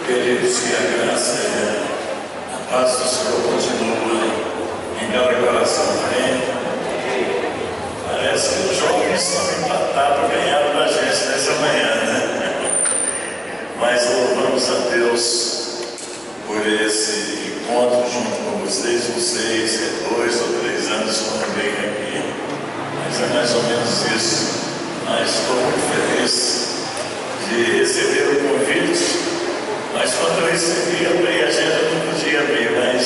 Queridos, que a graça e a paz do Senhor continua em cada coração, amém? Parece que os jovens estão empatados, ganharam da gente nessa manhã, né? Mas louvamos a Deus por esse encontro junto com vocês. Não sei se é 2 ou 3 anos quando vem aqui, mas é mais ou menos isso. Mas estou muito feliz de receber o convite. Mas quando eu recebi, abri a agenda, não podia abrir, mas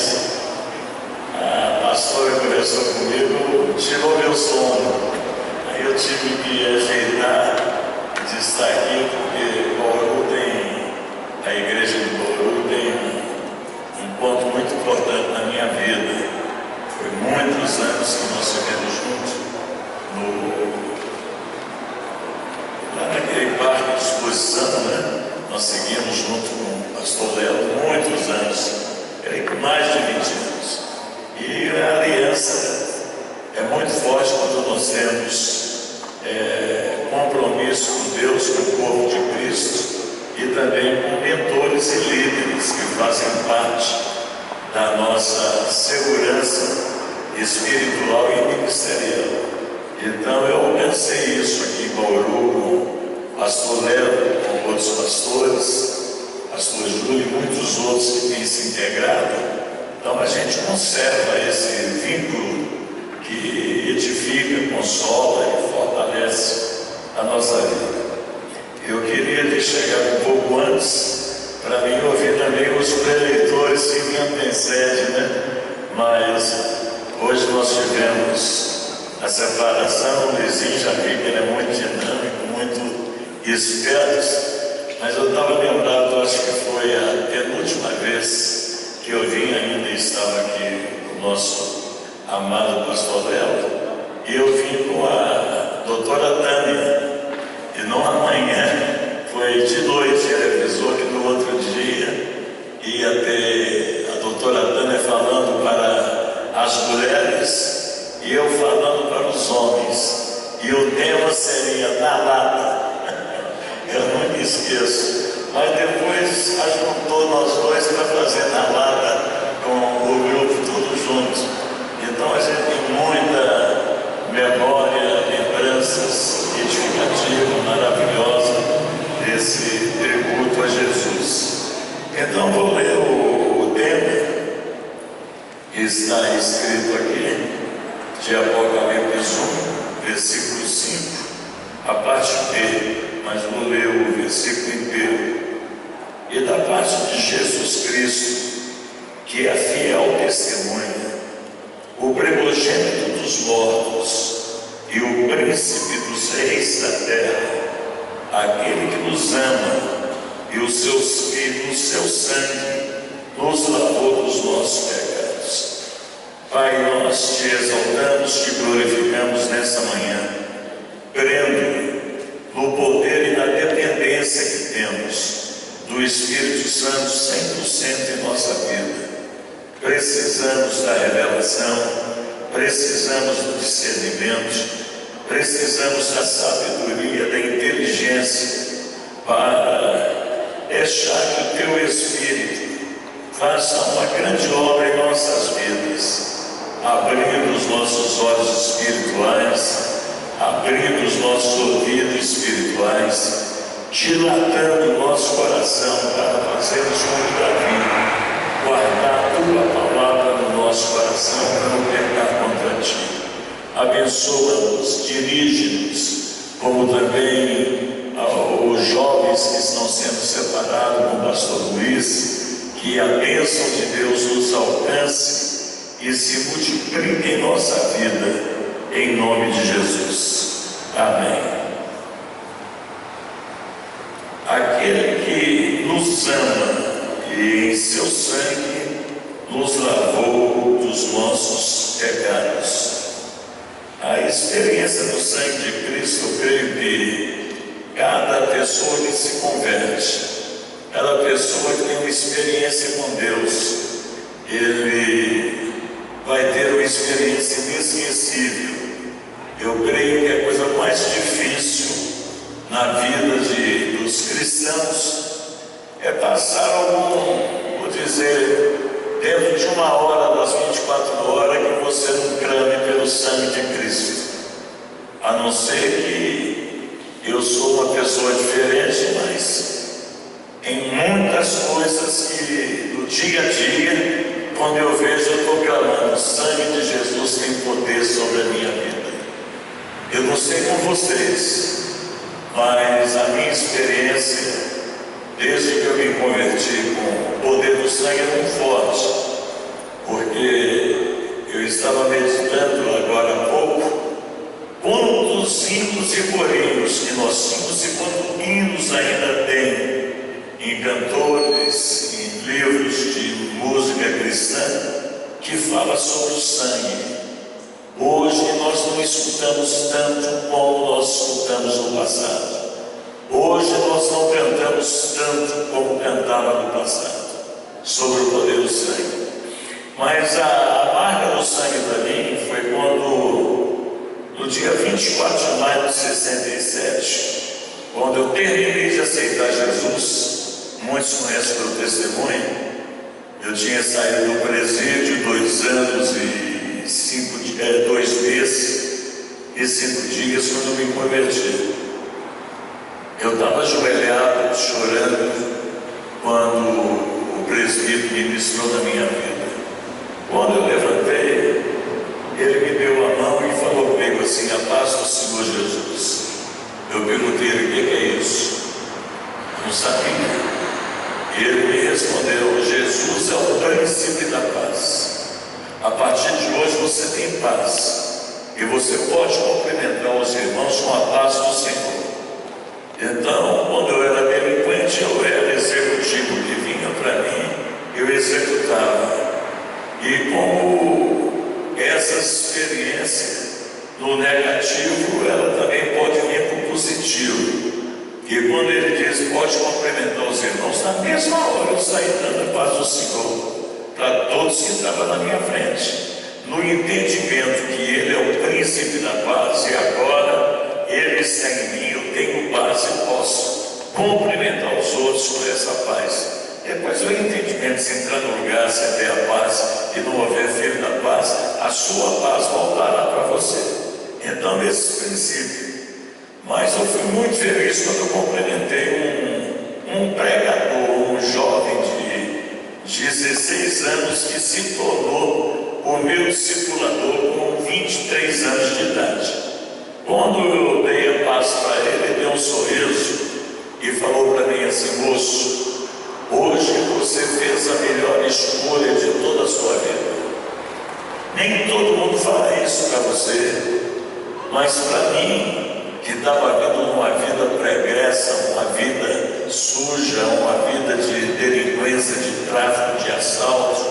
a pastora conversou comigo, tirou meu sono. Aí eu tive que ajeitar de estar aqui, porque Bauru a igreja de Bauru tem um ponto muito importante na minha vida. Foi muitos anos que nós estivemos juntos, lá naquele parque de exposição, né? Nós seguimos junto com o pastor Léo muitos anos, creio que mais de 20 anos. E a aliança é muito forte quando nós temos compromisso com Deus, com o corpo de Cristo, e também com mentores e líderes que fazem parte da nossa segurança espiritual e ministerial. Então eu alcancei isso aqui em Bauru, pastor Léo, com outros pastores, pastor Júlio e muitos outros que têm se integrado. Então a gente conserva esse vínculo que edifica, consola e fortalece a nossa vida. Eu queria ter chegado um pouco antes para mim ouvir também os preleitores que me antecedem, né? Mas hoje nós tivemos a separação. O Luizinho já vi que ele é muito dinâmico, muito espertos, mas eu estava lembrado, acho que foi a penúltima vez que eu vim, ainda estava aqui o nosso amado pastor Léo, e eu vim com a doutora Tânia, e não amanhã, foi de noite. Ele avisou que no outro dia ia ter a doutora Tânia falando para as mulheres e eu falando para os homens, e o tema seria na lata. Eu não me esqueço, mas depois ajuntou nós dois para fazer na lata com o grupo todos juntos. Então a gente tem muita memória, lembranças edificativas, maravilhosas desse tributo a Jesus. Então vou ler o tema que está escrito aqui, de Apocalipse 1, versículo 5, a parte B. Mas vou ler o versículo inteiro. E da parte de Jesus Cristo, que é fiel testemunha, o primogênito dos mortos e o príncipe dos reis da terra, aquele que nos ama e o seu sangue nos lavou dos nossos pecados. Pai, nós te exaltamos, te glorificamos nessa manhã, crendo no poder e na dependência que temos do Espírito Santo 100% em nossa vida. Precisamos da revelação, precisamos do discernimento, precisamos da sabedoria, da inteligência, para deixar que o Teu Espírito faça uma grande obra em nossas vidas, abrindo os nossos olhos espirituais, abrindo os nossos ouvidos espirituais, dilatando o nosso coração para fazermos como Davi, guardar a Tua palavra no nosso coração para não pecar contra Ti. Abençoa-nos, dirige-nos, como também os jovens que estão sendo separados com o pastor Luiz, que a bênção de Deus nos alcance e se multiplique em nossa vida, em nome de Jesus. Amém. Aquele que nos ama e em seu sangue nos lavou dos nossos pecados. A experiência do sangue de Cristo, eu creio que cada pessoa que se converte, cada pessoa que tem uma experiência com Deus, ele vai ter uma experiência inesquecível. Eu creio que a coisa mais difícil na vida dos cristãos é passar vou dizer, dentro de 1 hora das 24 horas que você não clame pelo sangue de Cristo. A não ser que eu sou uma pessoa diferente, mas em muitas coisas que no dia a dia, quando eu vejo, eu estou clamando: o sangue de Jesus tem poder sobre a minha vida. Eu não sei com vocês, mas a minha experiência, desde que eu me converti com o poder do sangue, é muito forte, porque eu estava meditando agora há pouco quantos hinos e corinhos que nós tínhamos e quantos hinos ainda tem em cantores, em livros de música cristã, que fala sobre o sangue. Hoje nós não escutamos tanto como nós escutamos no passado. Hoje nós não cantamos tanto como cantava no passado sobre o poder do sangue. Mas a marca do sangue para mim foi quando, no dia 24 de maio de 67, quando eu terminei de aceitar Jesus. Muitos conhecem meu testemunho. Eu tinha saído do presídio 2 anos e 2 meses e 5 dias quando eu me converti. Eu estava ajoelhado, chorando, quando o presbítero ministrou na minha vida. Quando eu levantei, ele me deu a mão e falou comigo assim: a paz do Senhor Jesus. Eu perguntei ele: o que é isso? Eu não sabia. E ele me respondeu: Jesus é o príncipe da paz. A partir de hoje você tem paz, e você pode cumprimentar os irmãos com a paz do Senhor. Então, quando eu era delinquente, eu era executivo, que vinha para mim, eu executava. E como essa experiência no negativo, ela também pode vir para o positivo. E quando ele diz: pode cumprimentar os irmãos, na mesma hora eu saí dando a paz do Senhor para todos que estavam na minha frente, no entendimento que ele é o príncipe da paz, e agora ele está em mim, eu tenho paz e posso cumprimentar os outros por essa paz. Depois o entendimento: se entrar no lugar, se ter a paz e não houver filho da paz, a sua paz voltará para você. Então, esse princípio. Mas eu fui muito feliz quando eu cumprimentei um pregador, um jovem de 16 anos, que se tornou o meu discipulador com 23 anos de idade. Quando eu dei a paz para ele, ele deu um sorriso e falou para mim assim: moço, hoje você fez a melhor escolha de toda a sua vida. Nem todo mundo fala isso para você, mas para mim, que estava vindo uma vida pregressa, uma vida suja, uma vida de delinquência, de tráfico, de assalto,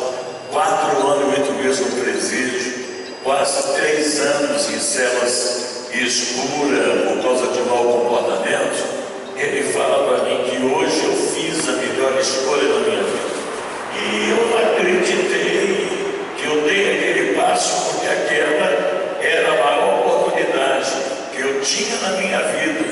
4 anos e 8 meses no presídio, quase 3 anos em celas escuras por causa de mau comportamento. Ele fala para mim que hoje eu fiz a melhor escolha da minha vida. E eu acreditei que eu dei aquele passo, porque aquela era a maior oportunidade que eu tinha na minha vida.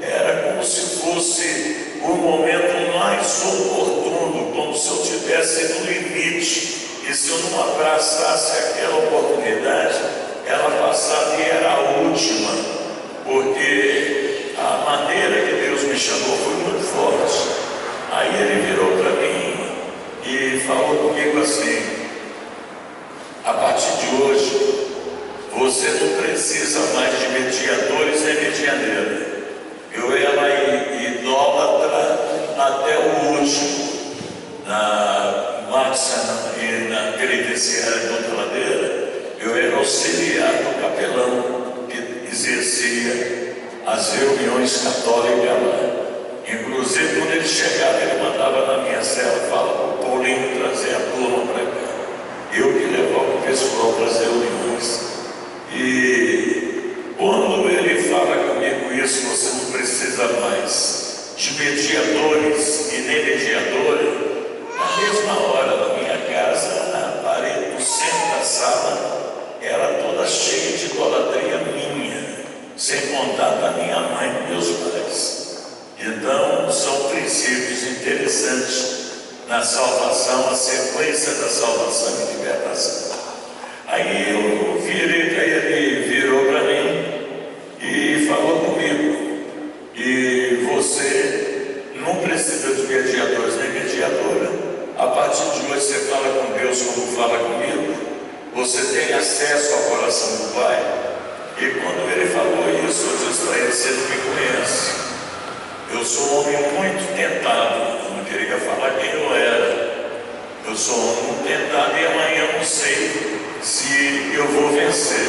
Era como se fosse o momento mais oportuno, como se eu estivesse no limite, e se eu não abraçasse aquela oportunidade, ela passava e era a última, porque a maneira que Deus me chamou foi muito forte. Aí ele virou para mim e falou comigo assim: a partir de hoje, você não precisa mais de mediadores nem medianeira. Eu era idólatra até o último, na máxima e na penitenciária de Ladeira. Eu era auxiliar do capelão que exercia as reuniões católicas lá. Inclusive, quando ele chegava, ele mandava na minha cela: fala para o Paulinho trazer a turma para cá. Eu que levava o pessoal para as reuniões. E quando ele fala comigo isso: você não precisa mais de mediadores e nem mediadora, na mesma hora, na minha casa, na parede do centro da sala, era toda cheia de idolatria minha, sem contar da minha mãe e meus pais. Então, são princípios interessantes interessante na salvação, a sequência da salvação e libertação. Aí eu virei para ele, virou para mim e falou comigo: e você não precisa de mediadores nem mediadora. A partir de hoje você fala com Deus como fala comigo. Você tem acesso ao coração do Pai. E quando ele falou isso, eu disse para ele: você não me conhece. Eu sou um homem muito tentado. Eu não queria falar quem eu era. Eu sou um homem tentado e amanhã eu não sei se eu vou vencer.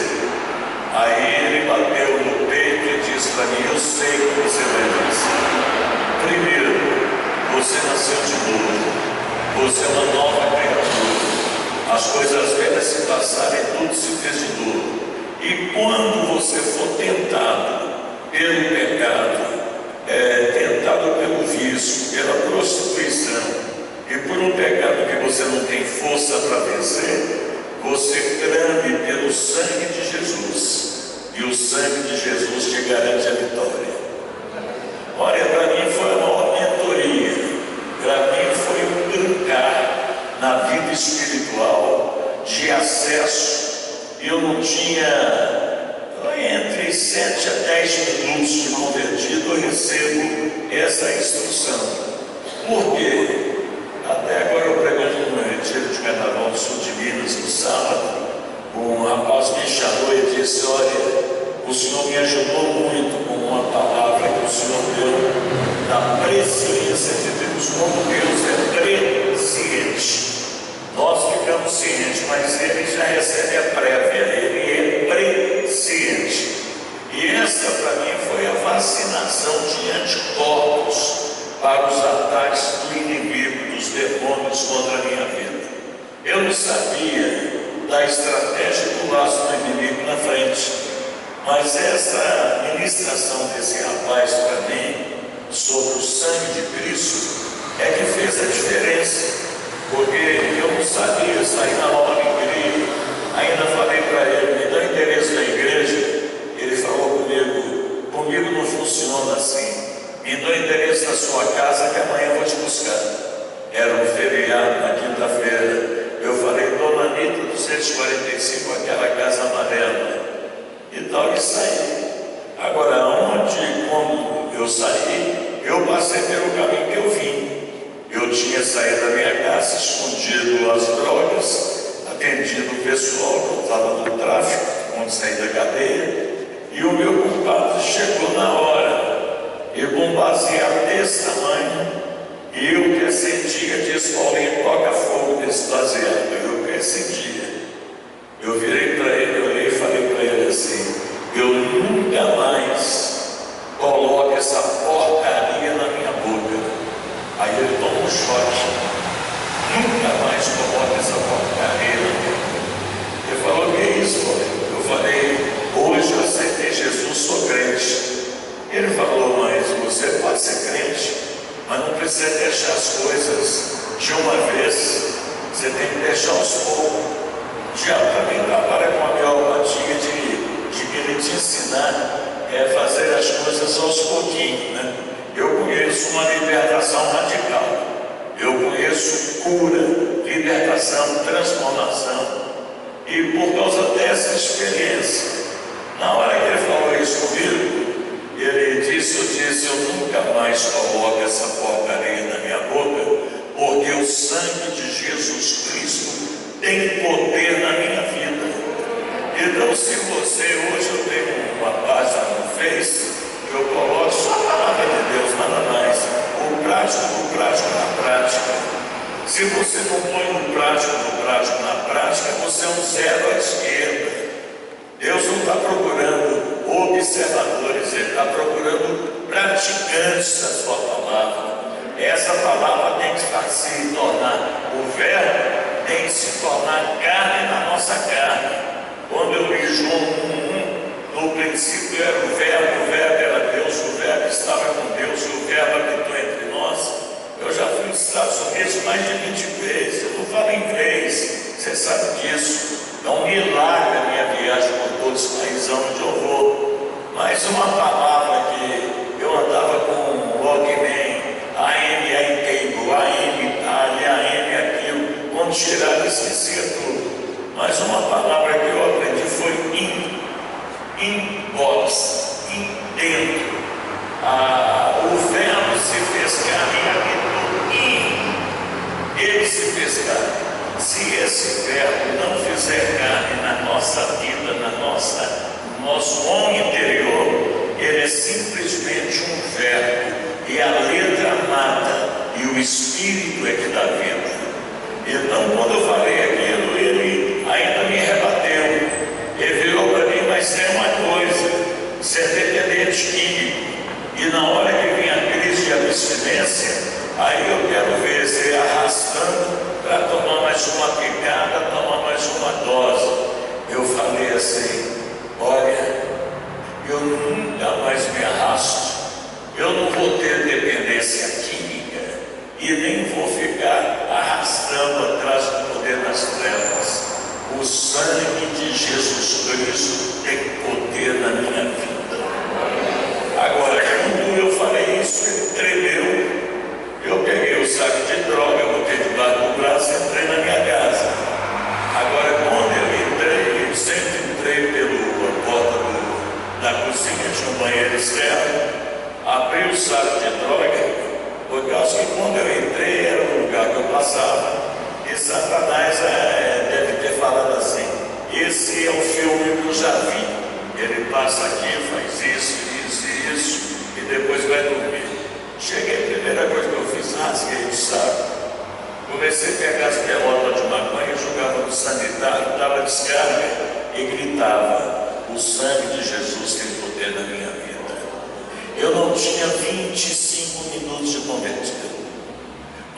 Aí ele bateu no peito e disse para mim: eu sei que você vai vencer. Primeiro, você nasceu de novo. Você é uma nova criatura. As coisas velhas se passaram e tudo se fez de novo. E quando você for tentado pelo pecado, tentado pelo vício, pela prostituição e por um pecado que você não tem força para vencer, você clame pelo sangue de Jesus, e o sangue de Jesus te garante a vitória. Olha, para mim foi a maior mentoria, para mim foi um brincar na vida espiritual de acesso. Eu não tinha entre 7 a 10 minutos de convertido, eu recebo essa instrução. Por quê? Até agora eu pregando no retiro de carnaval do sul de Minas no sábado, um rapaz me chamou e disse: olha, o senhor me ajudou muito com uma palavra que o senhor deu da presciência de Deus. Como Deus é presciente, nós ficamos cientes, mas ele já recebe a prévia, ele é presciente. E essa para mim foi a vacinação de anticorpos para os ataques do inimigo, dos demônios contra a minha vida. Eu não sabia da estratégia do laço do inimigo na frente, mas essa ministração desse rapaz para mim sobre o sangue de Cristo é que fez a diferença, porque eu não sabia sair na hora da igreja. Ainda falei para ele: me dá o endereço da igreja. Ele falou comigo não funciona assim. Me dá o endereço da sua casa que amanhã eu vou te buscar. Era um feriado na quinta-feira. Eu falei: Dona Anitta, 245, aquela casa amarela. E tal, e saí. Agora, quando eu saí, eu passei pelo caminho que eu vim. Eu tinha saído da minha casa, escondido as drogas, atendido o pessoal que eu estava no tráfico, quando saí da cadeia. E o meu culpado chegou na hora. E bombaseado desse tamanho, e eu pressentia, disse: Paulinho, toca fogo nesse baseado. Eu pressentia. Eu virei para ele, eu olhei e falei para ele assim: eu nunca mais coloco essa porcaria na minha boca. Aí ele tomou um choque: nunca mais coloco essa porcaria na minha boca. Ele falou: que é isso, Paulinho? Eu falei: hoje eu aceitei Jesus, sou crente. Ele falou: mas você pode ser crente, mas não precisa deixar as coisas de uma vez. Você tem que deixar aos poucos. O diabo também trabalha com a homeopatia de querer te ensinar a fazer as coisas aos pouquinhos, né? Eu conheço uma libertação radical. Eu conheço cura, libertação, transformação. E por causa dessa experiência, na hora que ele falou isso comigo, ele disse: eu nunca mais coloco essa porcaria na minha boca, porque o sangue de Jesus Cristo tem poder na minha vida. Então, se você, hoje eu tenho uma página no Face, que eu coloco só a palavra de Deus, nada mais, o prático na prática. Se você não põe no prático na prática, você é um zero à esquerda. Deus não está procurando observadores, Ele está procurando praticantes da sua palavra. Essa palavra tem que se tornar, o verbo tem que se tornar carne na nossa carne. Quando eu li João 1:1, no princípio era o verbo era Deus, o verbo estava com Deus e o verbo habitou entre nós. Eu já fui nos Estados Unidos mais de 20 vezes, eu não falo inglês, você sabe disso. É um milagre a minha viagem por todos os países onde eu vou. Mas uma palavra que eu andava com o Walkman, AM Cable, AM esquecia tudo. Mas uma palavra que eu aprendi foi inbox, dentro. O verbo se fez carne e habitou ele se fez carne. Se esse verbo não fizer carne na nossa vida, no nosso homem interior, ele é simplesmente um verbo, e a letra mata, e o Espírito é que dá vida. Então, quando eu falei aquilo, ele ainda me rebateu. Ele virou para mim, mas é uma coisa, você é dependente químico, e na hora que vem a crise de abstinência, aí eu quero ver você arrastando para tomar mais uma picada, tomar mais uma dose. Eu falei assim: olha, eu nunca mais me arrasto, eu não vou ter dependência química e nem vou ficar arrastando atrás do poder das trevas. O sangue de Jesus Cristo tem poder na minha vida. Agora, quando eu falei isso, ele tremeu. Eu peguei o saco de droga, botei debaixo do braço e entrei na minha casa. Agora, quando eu entrei, eu sempre entrei pela porta da cozinha, tinha um banheiro externo, abri o saco de droga, porque eu acho que quando eu entrei era o lugar que eu passava, e Satanás deve ter falado assim: esse é um filme que eu já vi, ele passa aqui, faz isso, e depois vai dormir. Cheguei, a primeira coisa que eu fiz, rasguei o saco, comecei a pegar as pelotas de maconha, jogava no sanitário, dava descarga e gritava: o sangue de Jesus tem poder na minha vida. Eu não tinha 25 minutos de convertido,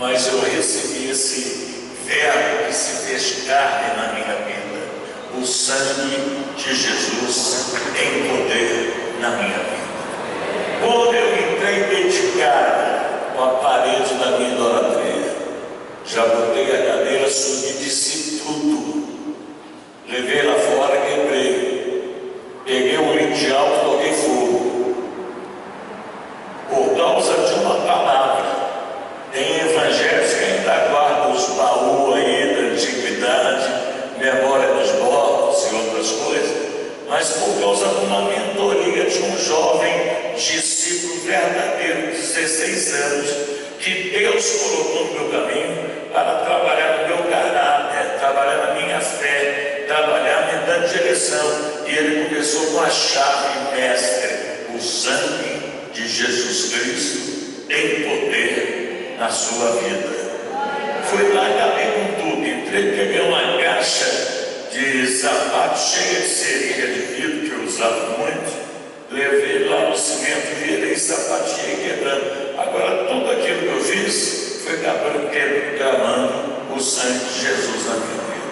mas eu recebi esse verbo que se fez carne na minha vida. O sangue de Jesus tem poder na minha vida. Quando eu entrei dedicado com a parede da minha idolatria, já botei a cadeira, subi, disse tudo, levei lá fora, quebrei, peguei um lindial, toquei fogo, por causa de uma palavra. Tem evangelhos que ainda guardam os baús aí da antiguidade, memória dos mortos e outras coisas, mas por causa de uma mentoria de um jovem discípulo verdadeiro, de 16 anos, que Deus colocou no meu caminho para trabalhar no meu caráter, trabalhar na minha fé, trabalhar me dando direção. E ele começou com a chave mestre: o sangue de Jesus Cristo tem poder na sua vida. Fui lá, acabei com tudo, entrei, peguei uma caixa de sapato cheia de seringa de vidro, que eu usava muito, levei lá no cimento, virei, sapateei, quebrando. Agora, tudo aquilo que eu fiz foi clamando o sangue de Jesus na minha vida.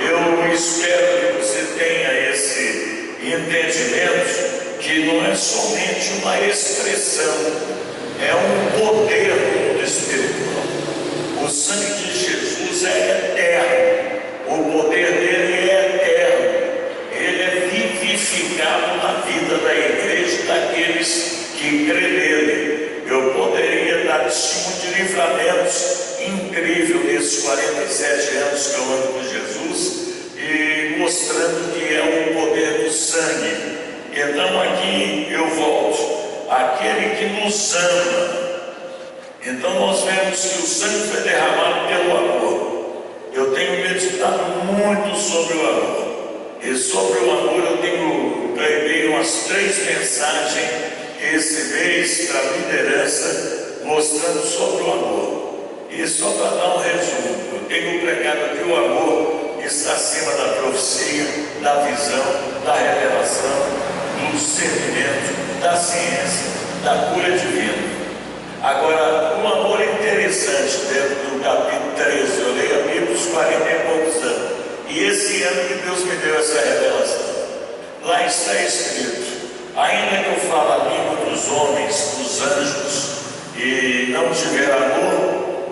Eu espero que você tenha esse entendimento, que não é somente uma expressão, é um poder do mundo espiritual. O sangue de Jesus é eterno, o poder dele é eterno, ele é vivificado na vida da igreja, daqueles que crê nele. Eu poderia dar testemunho de livramentos incrível nesses 47 anos que eu ando com Jesus, e mostrando que é o poder do sangue. Então aqui eu volto, aquele que nos ama. Então nós vemos que o sangue foi derramado pelo amor. Eu tenho meditado muito sobre o amor, e sobre o amor eu tenho preguei umas 3 mensagens esse mês para a liderança, mostrando sobre o amor. E só para dar um resumo, eu tenho pregado que o amor está acima da profecia, da visão, da revelação, do discernimento, da ciência, da cura divina. Agora, um amor interessante dentro do capítulo 13, eu leio a Bíblia os 40 e poucos anos, e esse ano que Deus me deu essa revelação. Lá está escrito: ainda que eu fale a língua dos homens, dos anjos, e não tiver amor,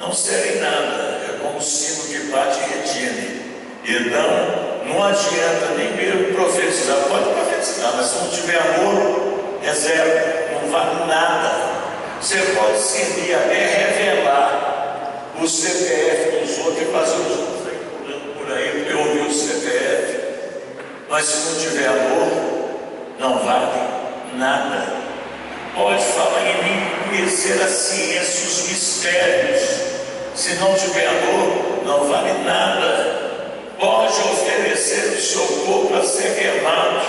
não serei nada. É como o sino que bate e retine. Então, não adianta nem mesmo profetizar. Pode profetizar, mas se não tiver amor, é zero, não vale nada. Você pode servir até revelar o o CPF dos outros e fazer os outros aí pulando por aí, porque eu ouvi o CPF. Mas se não tiver amor, não vale nada. Pode falar em mim, conhecer a ciência, os mistérios. Se não tiver amor, não vale nada. Pode oferecer o seu corpo a ser queimado,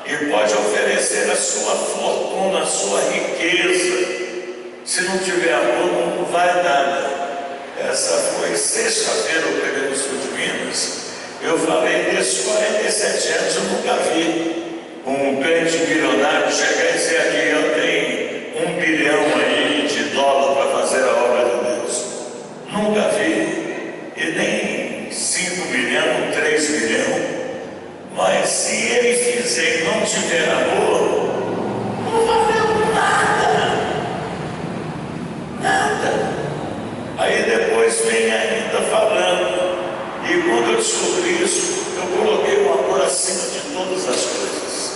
e pode oferecer a sua fortuna, a sua riqueza. Se não tiver amor, não vale nada. Essa foi sexta-feira, eu peguei no sul de Minas. Eu falei, desses 47 anos eu nunca vi um crente milionário chegar e dizer aqui, eu tenho $1 bilhão aí de dólar para fazer a obra de Deus. Nunca vi. E nem 5 bilhões, 3 bilhões. Mas se ele fizer e não tiver amor, não valeu nada. Nada. Aí depois vem ainda falando. E quando eu descobri isso, eu coloquei o amor acima de todas as coisas.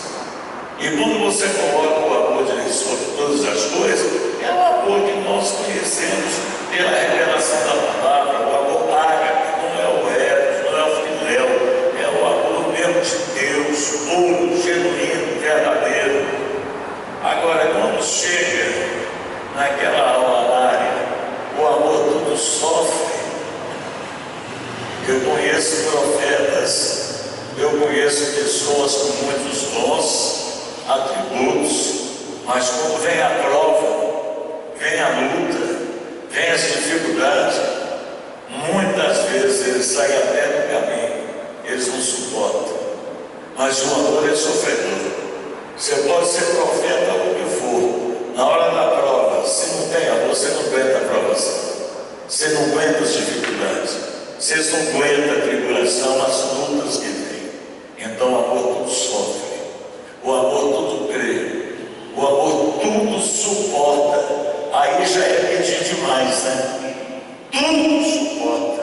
E quando você coloca o amor sobre todas as coisas, é o amor que nós conhecemos pela revelação da palavra, o amor ágape, não é o eros, não é o filéu, é o amor mesmo de Deus, puro, genuíno, verdadeiro. Agora, quando chega naquela área, o amor tudo sofre. Eu conheço profetas, eu conheço pessoas com muitos dons, atributos, mas quando vem a prova, vem a luta, vem as dificuldades, muitas vezes eles saem até do caminho, eles não suportam. Mas o amor é sofredor. Você pode ser profeta ou o que for, na hora da prova, se não tem amor, você não aguenta a provação, você não aguenta as dificuldades. Vocês não aguentam a tribulação, as lutas que vem. Então o amor tudo sofre, o amor tudo crê, o amor tudo suporta. Aí já é pedir demais, né? Tudo suporta.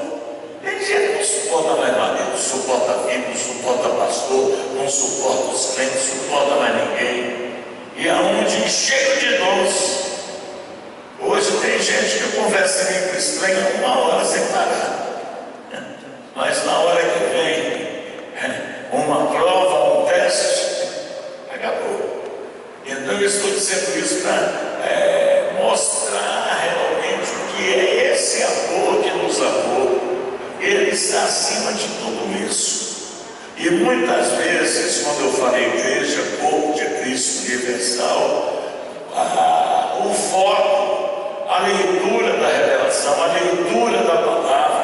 Tem gente que não suporta mais marido, não suporta filho, não suporta pastor, não suporta os crentes, não suporta mais ninguém. E aonde cheio de dons. Hoje tem gente que conversa comigo estranho 1 hora sem parar. Mas na hora que vem uma prova, um teste, acabou. Então eu estou dizendo isso para mostrar realmente o que é esse amor que nos amou. Ele está acima de tudo isso. E muitas vezes, quando eu falo igreja, corpo de Cristo universal, o foco, a leitura da revelação, a leitura da palavra,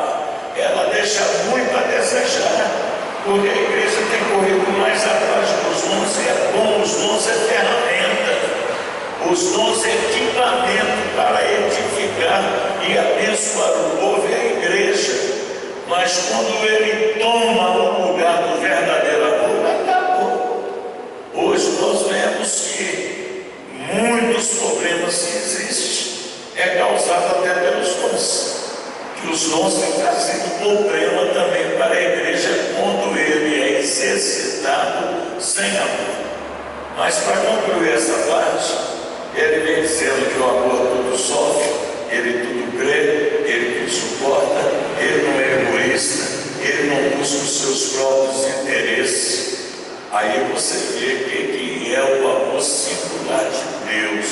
ela deixa muito a desejar, porque a igreja tem corrido mais atrás dos dons. É bom, os dons é ferramenta, os dons é equipamento para edificar e abençoar o povo e a igreja. Mas quando ele toma o lugar do verdadeiro amor, acabou. Hoje nós vemos que muitos problemas que existem é causado até pelos dons. Que os dons têm trazido problema também para a igreja quando ele é exercitado sem amor. Mas para concluir essa parte, ele vem dizendo que o amor tudo sofre, ele tudo crê, ele tudo suporta, ele não é egoísta, ele não busca os seus próprios interesses. Aí você vê que é o amor singular de Deus.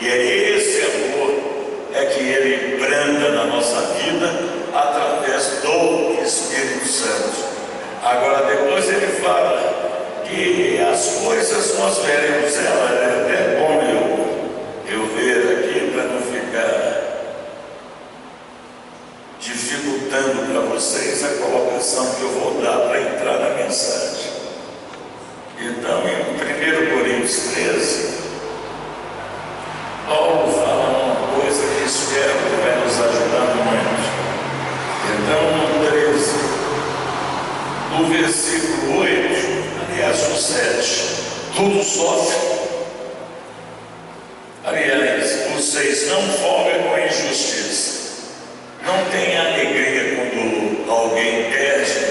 E é esse amor que ele branda na nossa vida através do Espírito Santo. Agora depois ele fala que as coisas nós veremos ela. É até bom eu ver aqui para não ficar dificultando para vocês a colocação que eu vou dar para entrar na mensagem. Então em 1 Coríntios 13, Paulo fala uma coisa que espero que vai nos ajudar muito. Então, no 13, no versículo 8, aliás, no 7, tudo sofre. Aliás, vocês não folgam com injustiça. Não tem alegria quando alguém perde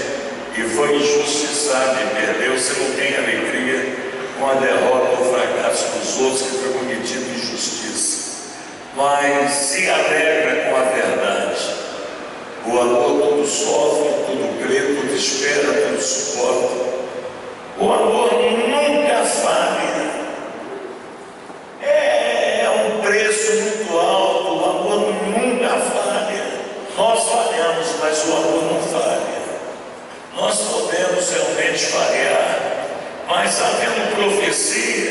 e foi injustiçado e perdeu. Você não tem alegria com a derrota ou fracasso dos outros que foi cometido injustiça. Mas se alegra com a verdade. O amor tudo sofre, tudo crê, tudo espera, tudo suporta. O amor nunca falha. É um preço muito alto. O amor nunca falha. Nós falhamos, mas o amor não falha. Nós podemos realmente falhar, mas havendo profecia,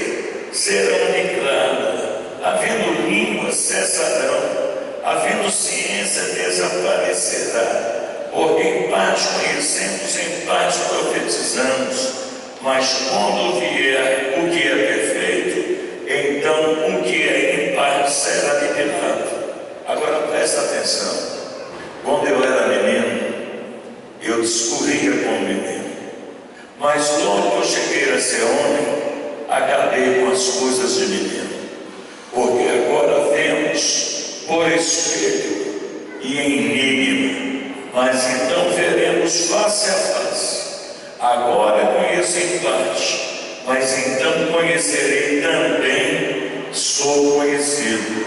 serão aniquiladas. Havendo língua, cessarão. Havendo ciência, desaparecerá. Porque em parte conhecemos, em parte profetizamos. Mas quando vier o que é perfeito, então o que é em parte será aniquilado. Agora presta atenção. Quando eu era menino, eu discorria como menino. Mas logo que eu cheguei a ser homem, acabei com as coisas de menino. Porque agora vemos por espelho e em enigma, mas então veremos face a face. Agora conheço em parte, mas então conhecerei também, sou conhecido.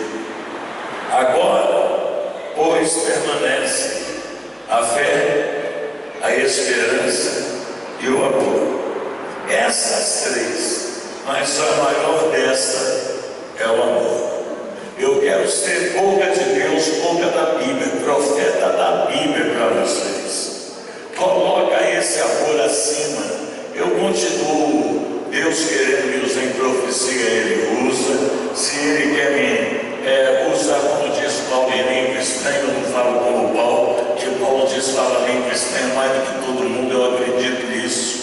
Agora, pois, permanece a fé, a esperança e o amor. Essas três, mas a maior desta é o amor. Eu quero ser boca de Deus, boca da Bíblia, profeta da Bíblia para vocês. Coloca esse amor acima. Eu continuo, Deus querendo me usar em profecia, Ele usa. Se Ele quer me usar, como diz Paulo, em língua estranha, eu não falo como Paulo, que Paulo diz, fala língua estranha mais do que todo mundo, eu acredito nisso.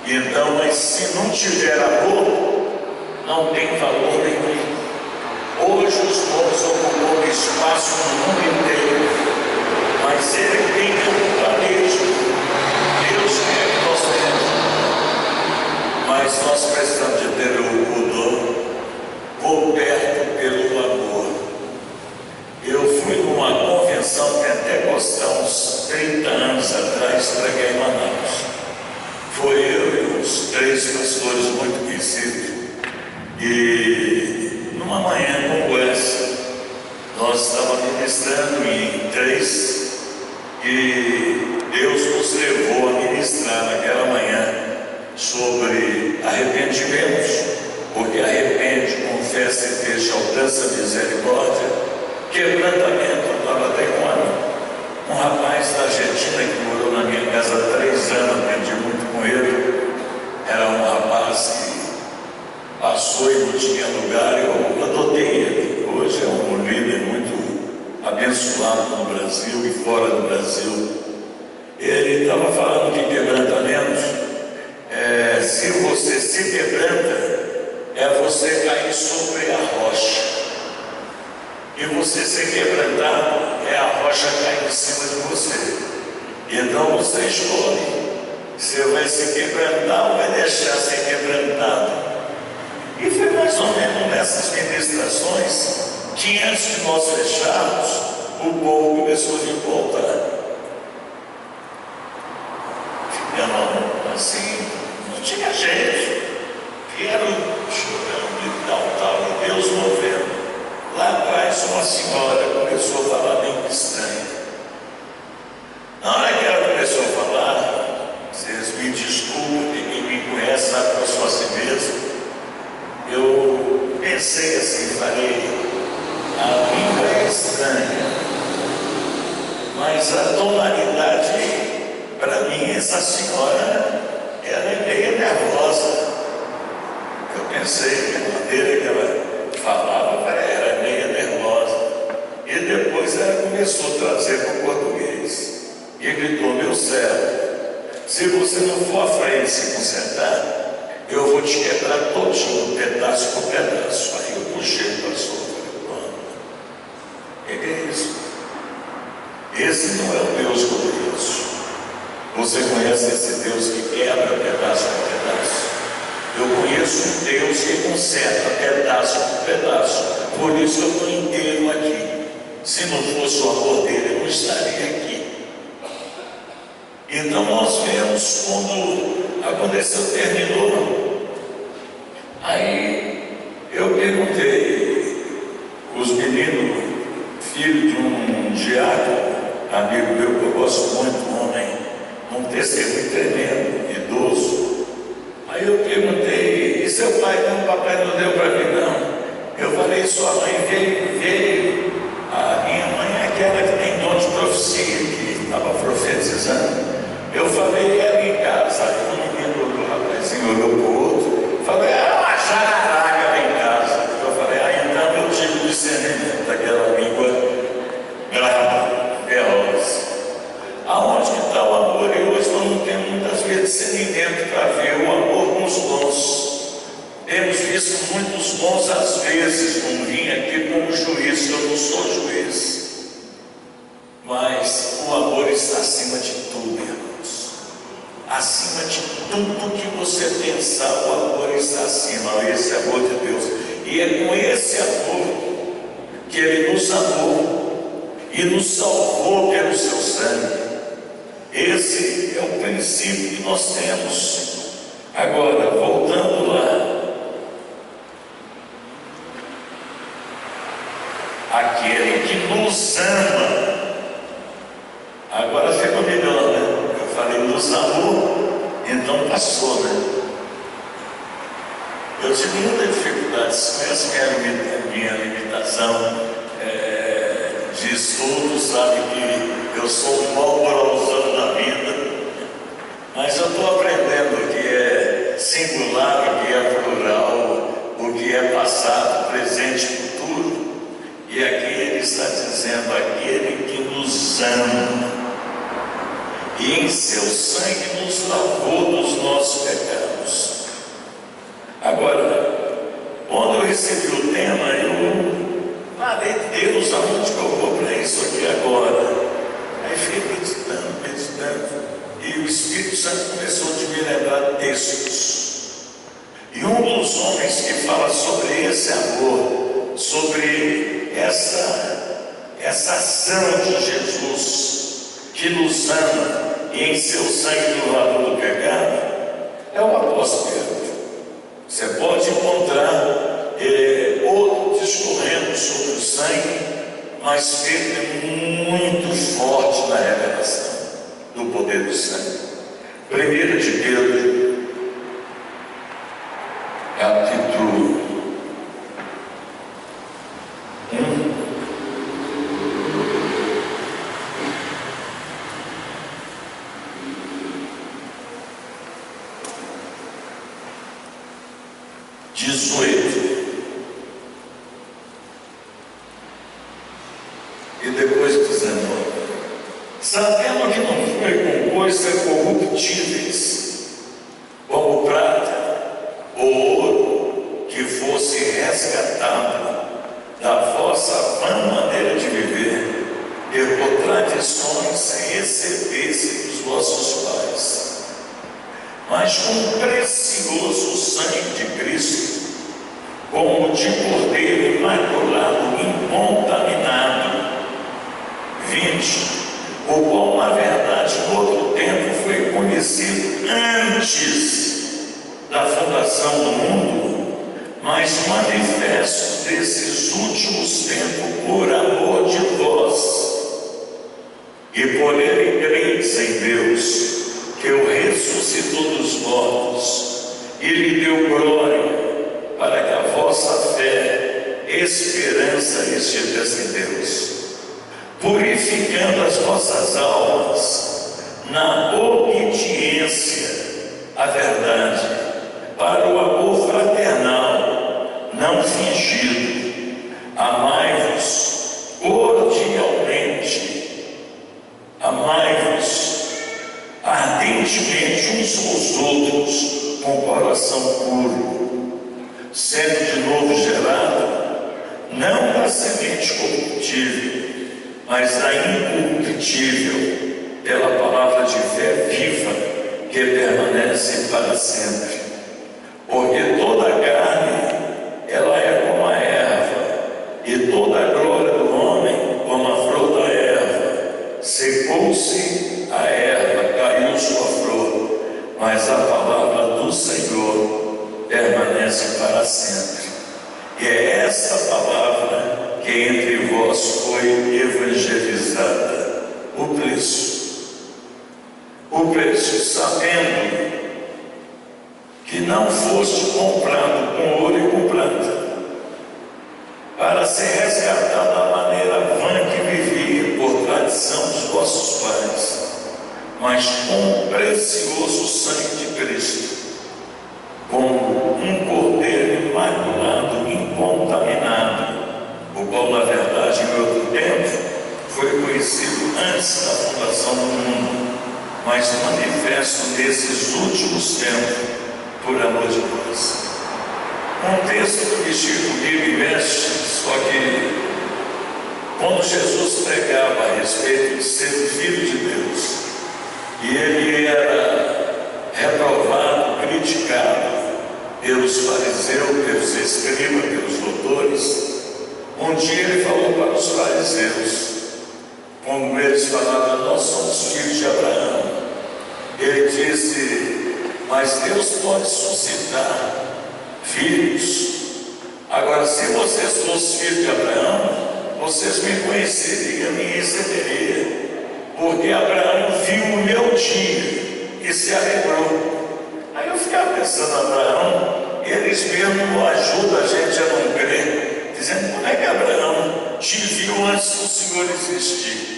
Então, mas se não tiver amor, não tem valor nenhum. Hoje os povos ocupam espaço no mundo inteiro, mas Ele tem que ocupar mesmo. Deus quer que nós tenhamos, mas nós precisamos de ter o pudor coberto pelo amor. Eu fui numa convenção pentecostal uns 30 anos atrás, preguei em Manaus. Foi eu e uns 3 pastores muito conhecidos. E numa manhã como essa, nós estávamos ministrando em 3 e Deus nos levou a ministrar naquela manhã sobre arrependimentos, porque arrepende, confessa e deixa, alcança misericórdia, quebrantamento. Eu estava até com um rapaz da Argentina que morou na minha casa há 3 anos, aprendi muito com ele. Era um rapaz que passou e não tinha lugar, eu adotei ele. Hoje é um líder muito abençoado no Brasil e fora do Brasil. Ele estava falando de quebrantamento. Se você se quebranta, é você cair sobre a rocha. E você ser quebrantado, é a rocha cair em cima de você. Então você escolhe. Você vai se quebrantar ou vai deixar ser quebrantado? E foi mais ou menos nessas ministrações que antes de nós fecharmos, o povo começou a vir voltar. Ficando assim, não tinha jeito. Vieram chorando e tal, e Deus movendo. Lá atrás uma senhora começou a falar língua estranha. Na hora que ela começou a falar, vocês me desculpem, quem me conhece sabe que eu sou assim mesmo. Eu pensei assim, falei, a língua é estranha, mas a tonalidade, para mim, essa senhora, ela é meio nervosa. Eu pensei que a maneira que ela falava era meio nervosa. E depois ela começou a trazer para o português. E gritou, meu servo, se você não for à frente se consertar, eu vou te quebrar todinho, pedaço por pedaço. Aí eu puxei o pastor e falei, o que é isso? Esse não é o Deus glorioso. Você conhece esse Deus que quebra pedaço por pedaço? Eu conheço um Deus que conserta pedaço por pedaço. Por isso eu estou inteiro aqui. Se não fosse o amor dele, eu não estaria aqui. Então nós vemos quando aconteceu, terminou. Aí eu perguntei, os meninos, filho de um diácono, amigo meu que eu gosto muito, um homem, um testemunho tremendo, idoso. Aí eu perguntei, e seu pai? Não, papai não deu para mim não. Eu falei, sua mãe veio. A minha mãe é aquela que tem dom de profecia, que estava profetizando. Eu falei, ela em casa. Aí o menino olhou, o rapazinho olhou para o outro. Falei, uma jararaca lá em casa. Eu falei, então eu tive discernimento daquela língua brava, veloz. Aonde que está o amor? E hoje nós não temos muitas vezes discernimento para ver o amor nos bons. Temos visto muitos bons às vezes, não vim aqui como juiz, eu não sou juiz. Mas o amor está acima de tudo, irmãos. Acima de tudo que você pensar, o amor está acima, esse amor de Deus. E é com esse amor que Ele nos amou e nos salvou pelo seu sangue. Esse é o princípio que nós temos. Agora, voltando lá, aquele que nos ama, agora ficou melhor, né? Eu falei, nos amou, então passou, né? Eu tive muita dificuldade, conhece minha limitação de estudo, sabe que eu sou um mau moralzão da vida, mas eu estou aprendendo o que é singular, o que é plural, o que é passado, presente e futuro. E aqui ele está dizendo, aquele que nos ama e em seu sangue nos lavou dos nossos pecados. Agora, quando eu recebi o tema, eu falei, Deus, aonde que eu vou para isso aqui agora? Aí fiquei meditando, e o Espírito Santo começou a me lembrar textos. E um dos homens que fala sobre esse amor, sobre essa ação de Jesus, que nos ama e em seu sangue nos lavou do pecado, é o apóstolo Pedro. Você pode encontrar outro discorrendo sobre o sangue, mas Pedro é muito forte na revelação do poder do sangue. 1 de Pedro, capítulo 1. E depois 19. Sabendo que não foi com coisas corruptíveis, como prata ou ouro, que fosse resgatado da vossa vã maneira de viver, e por tradições recebesse dos vossos pais, mas com o precioso sangue de Cristo, como de cordeiro imaculado, incontaminado, 20, o qual na verdade no outro tempo foi conhecido antes da fundação do mundo, mas manifesto desses últimos tempos por amor de vós, e por ele credes em Deus, que o ressuscitou dos mortos e lhe deu glória, para que a vossa fé, esperança estivesse em Deus, purificando as vossas almas na obediência à verdade, para o amor fraternal, não fingido. Amai-vos cordialmente, amai-vos ardentemente uns com os outros, com o coração puro, sendo de novo gerado, não da semente corruptível, mas da incorruptível, pela palavra de fé viva, que permanece para sempre. Porque toda a carne, ela é como a erva, e toda a glória do homem, como a flor da erva. Secou-se a erva, caiu sua flor, mas a palavra do Senhor permanece para sempre. E é essa palavra que entre vós foi evangelizada. O morreste sabendo que não foste comprado com ouro e com prata, para ser resgatado da maneira vã que vivia por tradição dos vossos pais, mas com o precioso sangue de Cristo, como um cordeiro imaculado, incontaminado, o qual, na verdade, em outro tempo, foi conhecido antes da fundação do mundo, mas manifesto nesses últimos tempos, por amor de Deus. Um texto que Chico me mexe, só que quando Jesus pregava a respeito de ser o Filho de Deus, e ele era reprovado, criticado pelos fariseus, pelos escribas, pelos doutores, um dia ele falou para os fariseus, como eles falavam: nós somos filhos de Abraão. Ele disse: mas Deus pode suscitar filhos. Agora, se vocês fossem filhos de Abraão, vocês me conheceriam e me receberiam, porque Abraão viu o meu dia e se alegrou. Aí eu ficava pensando: Abraão, eles mesmo ajudam a gente a não crer, dizendo: como é que Abraão te viu antes do Senhor existir?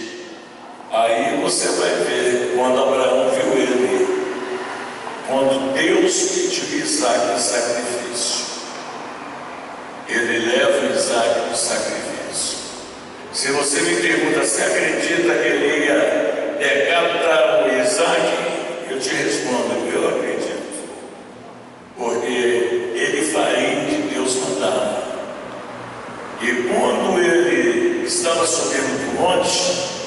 Aí você vai ver quando Abraão viu ele, quando Deus pediu Isaac em sacrifício, ele leva o Isaac no sacrifício. Se você me pergunta se acredita que ele ia decapitar o Isaac, eu te respondo: eu acredito, porque ele faria o que Deus mandava. E quando ele estava subindo do monte,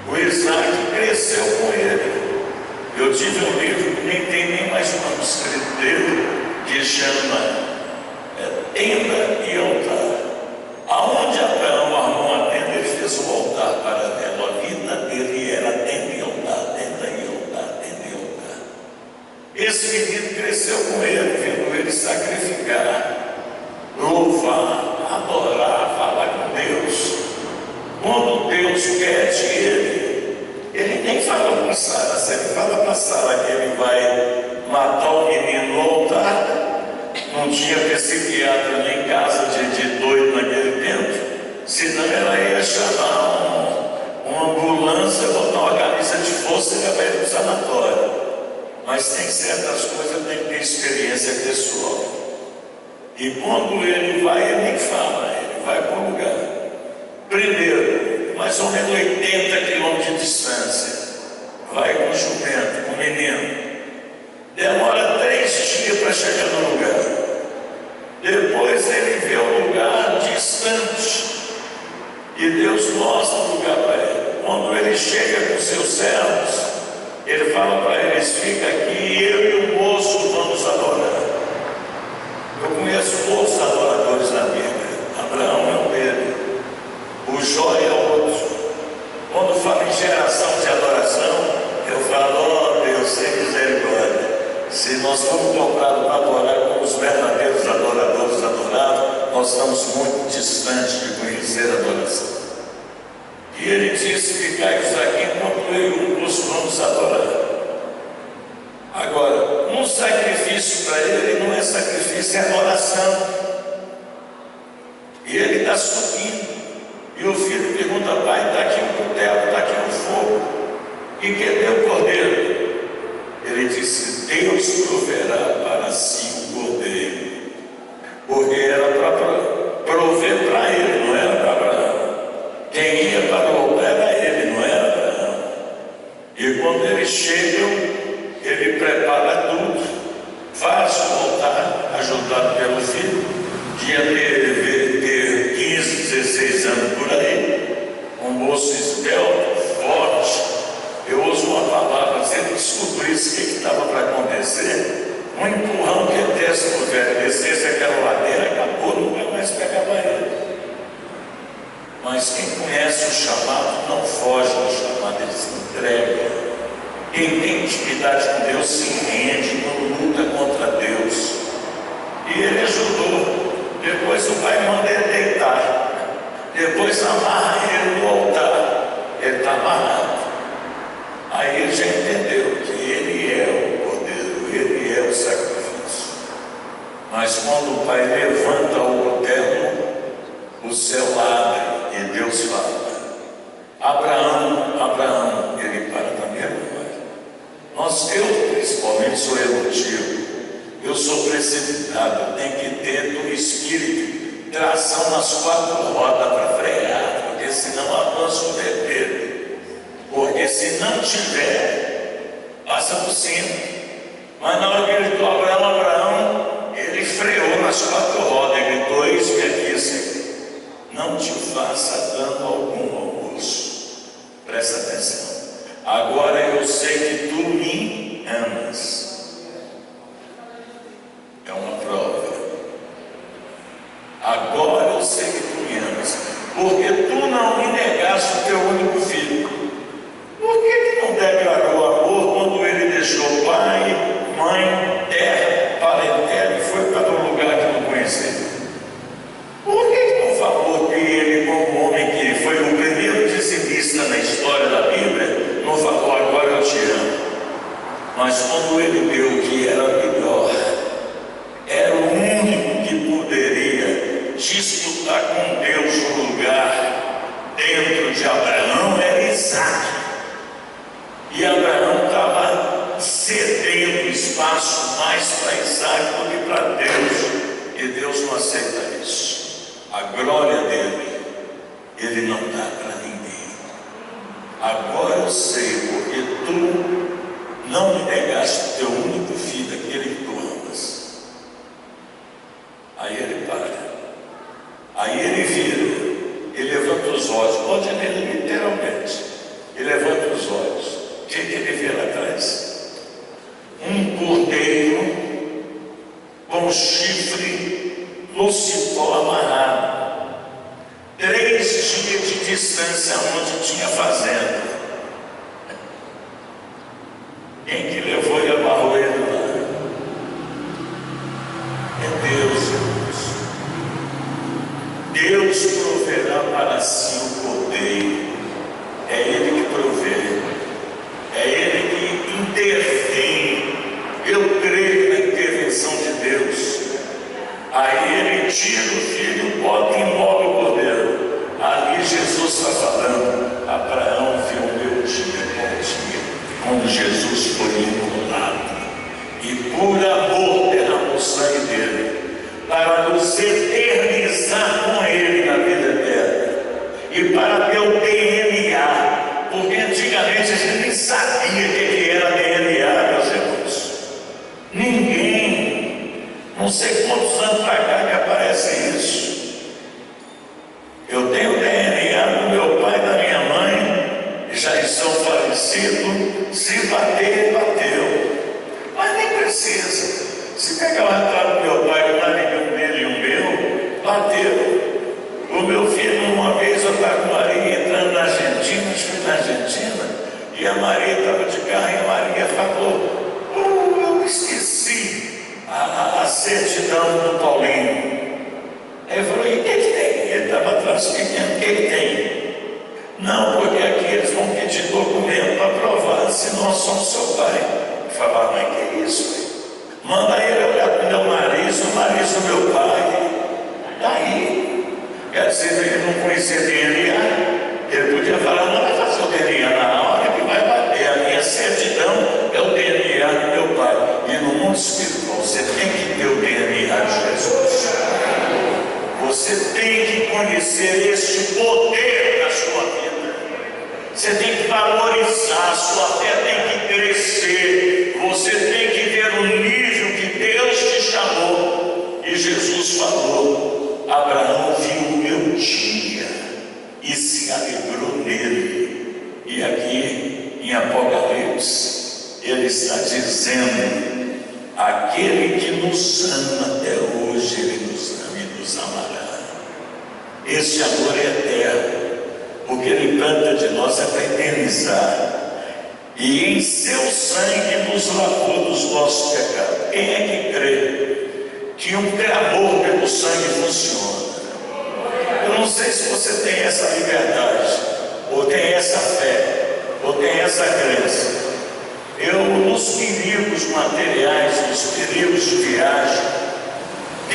o Isaac cresceu com ele. Eu tive um livro que nem tem nem mais o manuscrito dele, que chama Tenda e Altar. Aonde Abraão armou a tenda, ele fez um altar para ela. A vida dele era tenda e altar, tenda e altar, tenda e altar. Esse menino cresceu com ele, vendo ele sacrificar, louvar, adorar, falar com Deus. Quando Deus pede ele nem fala para Sara. Se ele fala para Sara que ele vai matar o menino no altar, não tinha psiquiatra nem casa de doido naquele tempo, senão ela ia chamar uma ambulância, botar uma camisa de força e levar ele para o sanatório. Mas tem certas coisas que tem que ter experiência pessoal. E quando ele vai, ele nem fala, ele vai para um lugar. Primeiro, mais ou menos 80 quilômetros de distância, vai com o jumento, com o menino. Demora 3 dias para chegar no lugar. Depois ele vê um lugar distante e Deus mostra o lugar para ele. Quando ele chega com seus servos, ele fala para eles: fica aqui, eu e o moço vamos adorar. Eu conheço poucos adoradores na Bíblia. Abraão é um deles, o Jó é outro. Quando fala em geração de adoração, eu falo: oh Deus, sem misericórdia. Se nós formos comprados para adorar como os verdadeiros adoradores adoravam, nós estamos muito distantes de conhecer a adoração. E ele disse: ficai-vos aqui enquanto eu e o moço vamos adorar. Agora, um sacrifício para ele não é sacrifício, é adoração. E ele está subindo. E o filho pergunta: pai, está aqui um cutelo, está aqui um fogo, e cadê o cordeiro? Ele disse: Deus proverá para si o cordeiro, porque era para prover para ele, não era para Abraão. Quem ia para o altar era ele, não era Abraão. E quando eles chegam, ele prepara tudo, faz o altar, ajudado pelo filho, que ia ter 15, 16 anos por aí, um moço esbelto, forte. Eu uso uma palavra: se ele descobrisse o que estava para acontecer, um empurrão que ele desse no velho, descesse aquela ladeira, acabou, nunca mais pegava ele. Mas quem conhece o chamado não foge do chamado, ele se entrega. Quem tem intimidade com Deus se rende, não luta contra Deus. E ele ajudou. Depois o pai manda ele deitar, depois amarra ele no altar, ele está amarrado. Aí ele já entendeu que Pai levanta o terno, o céu abre e Deus fala: Abraão, Abraão. Ele para também, eu principalmente sou emotivo, eu sou precipitado, tem que ter do espírito tração nas 4 rodas para frear, porque senão avança o bebê, porque se não tiver, passa por cima. Mas na hora que ele gritou Abraão, Abraão, ele freou nas 4 rodas e gritou: eis-me aqui, Senhor, não te faça dano algum ao moço. Presta atenção. Agora eu sei que tu me amas. É uma prova. Agora eu sei que tu me amas, porque tu não me negaste o teu único filho. Por que não declarou amor quando ele deixou pai, mãe, terra, parentela e foi para um lugar que não conhecia? Por que não falou que ele, como homem que foi o primeiro dizimista na história da Bíblia, não falou: agora eu te amo? Mas quando ele viu que era melhor, era o único que poderia disputar com Deus o lugar dentro de Abraão, era Isaac. E Abraão estava cedendo espaço mais para Isaac do que para Deus, e Deus não aceita isso. A glória dele, ele não dá para ninguém. Agora eu sei, porque tu não me negaste o teu único filho, aquele que tu amas. Aí ele para. Aí ele vira, ele levanta os olhos, pode ler literalmente. Ele levanta os olhos. O que ele vê lá atrás? Um cordeiro com chifre lucifó amarrado. 3 dias de distância onde tinha fazenda. Quem que levou e amarrou ele lá? É Deus, irmãos. Deus proverá para si o cordeiro. É Ele que provê. É Ele que intervém. Eu creio na intervenção de Deus. Aí Ele tira o filho, bota e imóvel o cordeiro. Ali Jesus está falando: Abraão viu o meu dia, bom dia, quando Jesus foi imolado, e por amor derramou o sangue dele, para nos eternizar com ele na vida eterna, e para ter o DNA, porque antigamente a gente nem sabia o que era DNA, meus irmãos. Ninguém, não sei quantos anos para cá que aparece isso. Eu tenho o DNA do meu pai e da minha mãe, já estão falecidos. Se bater, bateu. Mas nem precisa. Se pegar o retrato do meu pai, o narigão dele e o meu, bateu. O meu filho, uma vez, eu estava com a Maria entrando na Argentina, acho que na Argentina, e a Maria estava de carro e a Maria falou: eu esqueci a certidão do Paulinho. Aí eu falei: e o que tem? Ele estava atrás, o que ele tem? Não, porque aqui eles vão pedir documento para provar se nós somos seu pai. Eu falava: mãe, que isso? Manda ele olhar para o meu nariz, o nariz do meu pai. Daí, quer dizer, ele não conhecia DNA. Ele podia falar: não vai fazer o DNA na hora que vai bater. A minha certidão é o DNA do meu pai. E no mundo espiritual, você tem que ter o DNA de Jesus. Você tem que conhecer este poder na sua vida. Você tem que valorizar, a sua fé tem que crescer. Você tem que ver o nível que Deus te chamou. E Jesus falou: Abraão viu o meu dia e se alegrou nele. E aqui em Apocalipse, ele está dizendo: aquele que nos ama até hoje, ele nos ama e nos amará. Esse amor é eterno. O que ele planta de nós é para eternizar. E em seu sangue nos lavou dos nossos pecados. Quem é que crê que um clamor pelo sangue funciona? Eu não sei se você tem essa liberdade, ou tem essa fé, ou tem essa crença. Eu, nos perigos materiais, nos perigos de viagem,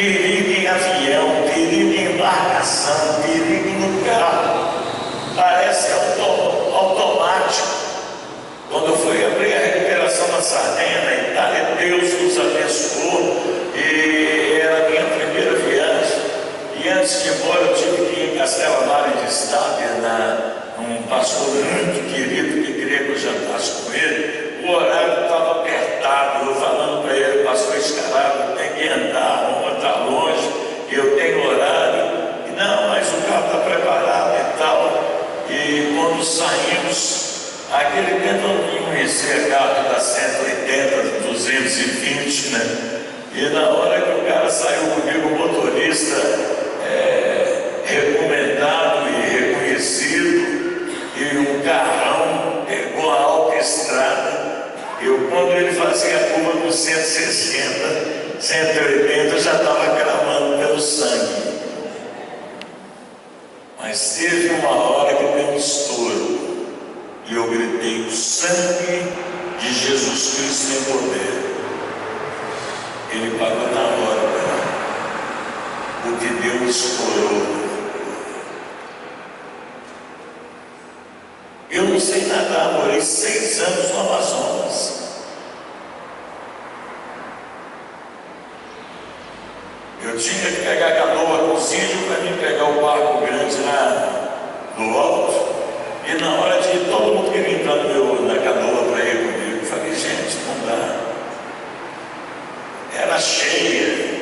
perigo em avião, perigo em embarcação, perigo no carro. Parece automático. Quando eu fui abrir a recuperação na Sardenha, na Itália, Deus nos abençoou e era a minha primeira viagem. E antes de ir embora, eu tive que ir em Castelo Amaro de Stabia, um pastor muito querido que queria que eu jantasse com ele. O horário estava apertado, eu falando para ele, pastor Escarado, tem que andar, Roma está longe, eu tenho horário. E não, mas o carro está preparado e tal. E quando saímos, aquele tempo eu não conhecia carro da 180, 220, né? E na hora que o cara saiu comigo, o motorista recomendado e reconhecido, e um carrão pegou a autoestrada. Quando ele fazia a curva com 160, 180, eu já estava cravando pelo sangue. Mas teve uma hora que deu um estouro, e eu gritei: o sangue de Jesus Cristo tem poder. Ele pagou na hora, o que deu estourou. Eu não sei nadar, morei 6 anos no Amazonas. Eu tinha que pegar a canoa com o Cídio para mim pegar o barco grande lá no alto. E na hora de ir, todo mundo queria entrar na canoa para ir comigo. Eu falei: gente, não dá. Era cheia,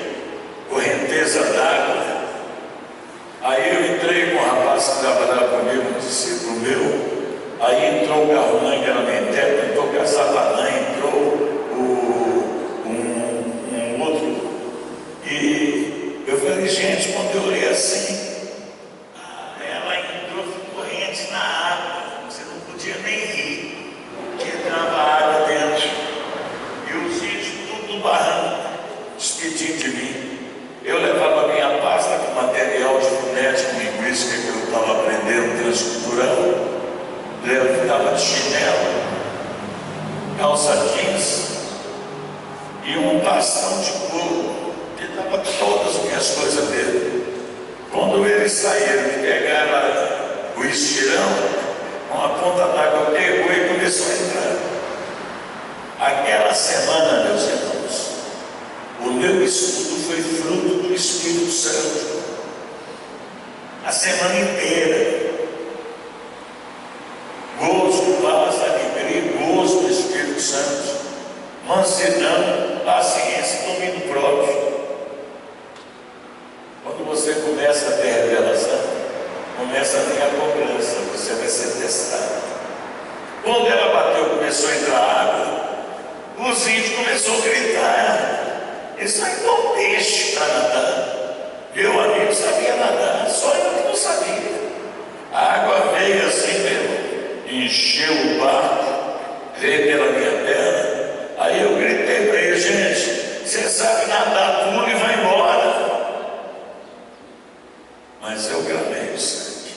correnteza d'água. Aí eu entrei com o rapaz que trabalhava comigo, um discípulo meu. Aí entrou o Garrulã, que era Menteto, entrou o Caçapanã, entrou um outro. E eu falei: gente, quando eu olhei assim, ela entrou corrente na água, você não podia nem rir, que entrava água dentro. E os índios tudo barrando, despedindo de mim. Eu levava minha pasta com material de fonética linguística que eu estava aprendendo, transcultural. Eu estava de chinelo, calça jeans e um bastão de couro, que dava todas as minhas coisas dele. Quando eles saíram e pegaram o estirão, uma ponta d'água pegou e começou a entrar. Aquela semana, meus irmãos, o meu estudo foi fruto do Espírito Santo. A semana inteira. Gozo, paz, alegria, gozo do Espírito Santo, mansidão, paciência e domínio próprio. Quando você começa a ter revelação, começa a ter a cobrança, você vai ser testado. Quando ela bateu, começou a entrar água, os índios começaram a gritar: isso aí é um peixe para nadar. Meu amigo sabia nadar, só eu que não sabia. A água veio assim mesmo, encheu o barco, veio pela minha perna. Aí eu gritei para ele: gente, você sabe nadar tudo e vai embora. Mas eu gravei o sangue.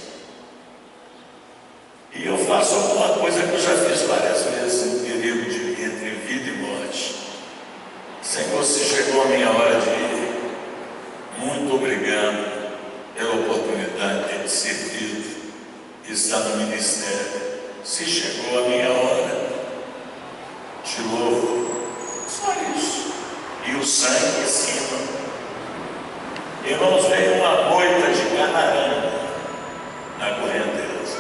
E eu faço alguma coisa que eu já fiz várias vezes em período entre vida e morte. Senhor, se chegou a minha hora de ir, muito obrigado pela oportunidade de ter servido, de estar no ministério. Se chegou a minha hora, te louvo. Só isso. E o sangue em cima. Irmãos, veio uma moita de canarana na correnteza.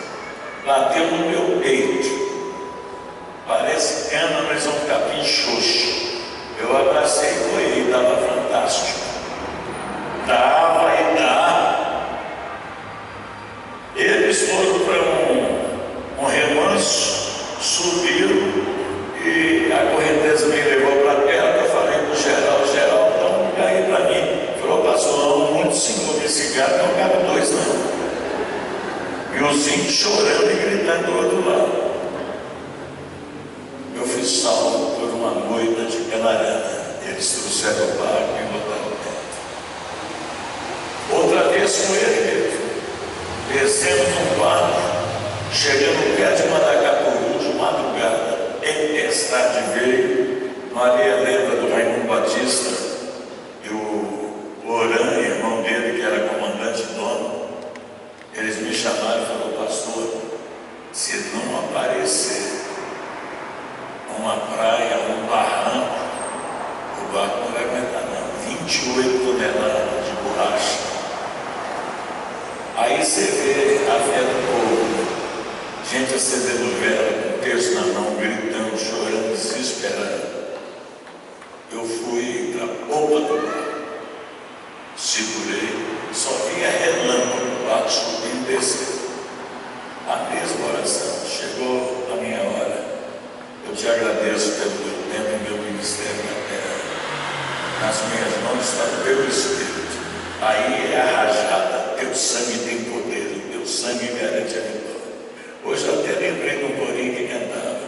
Bateu no meu peito. Parece cana, mas é um capim xoxo. Eu abracei e corri, estava fantástico. Dava e dá. Eles foram para um remanso, subiram e a correnteza me levou para perto. Eu falei para o Geral, dá um lugar aí para mim. Falou: pastor, muito senhor desse gato, não cabe 2 não. E os índios chorando e gritando do outro lado. Eu fui salvo por uma moita de canarana. Eles trouxeram o barco e botaram dentro. Outra vez com ele mesmo. Descemos um barco, chegando perto de Manacapuru, de madrugada, tempestade veio. Maria lembra do Raimundo Batista, e o 28 toneladas de borracha. Aí você vê a fé do povo, gente acendendo vela, com terço na mão, gritando, chorando, desesperado. Eu fui para a polpa do mar, segurei, só via relâmpago, bate, subindo e descendo. A mesma oração, chegou a minha hora. Eu te agradeço pelo teu tempo e meu ministério na terra. Nas minhas mãos está o teu Espírito. Aí é a rajada, teu sangue tem poder, o teu sangue garante a vitória. Hoje eu até lembrei de um corinho que cantava: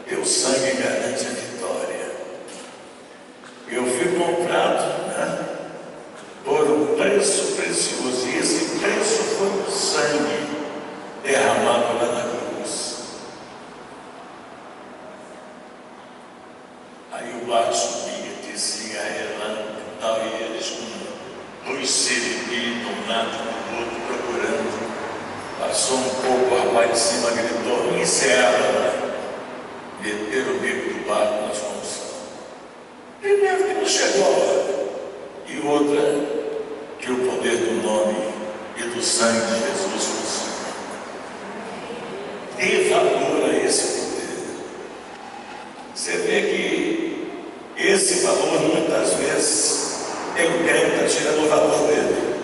teu sangue garante a vitória. Eu fui comprado, né, por um preço precioso, e esse preço foi o sangue derramado lá na cruz. Aí o bar subia, descia, relâmpago e tal, e eles com luz siribi, de um lado do outro, procurando. Passou um pouco, o rapaz de cima gritou: me encerra lá. Meteram o bico do barco, nós fomos. Primeiro que não chegou a hora, e outra que o poder do nome e do sangue de Jesus funciona. Dê valor a esse poder. Você vê que esse valor muitas vezes tem um crente que está tirando o valor dele,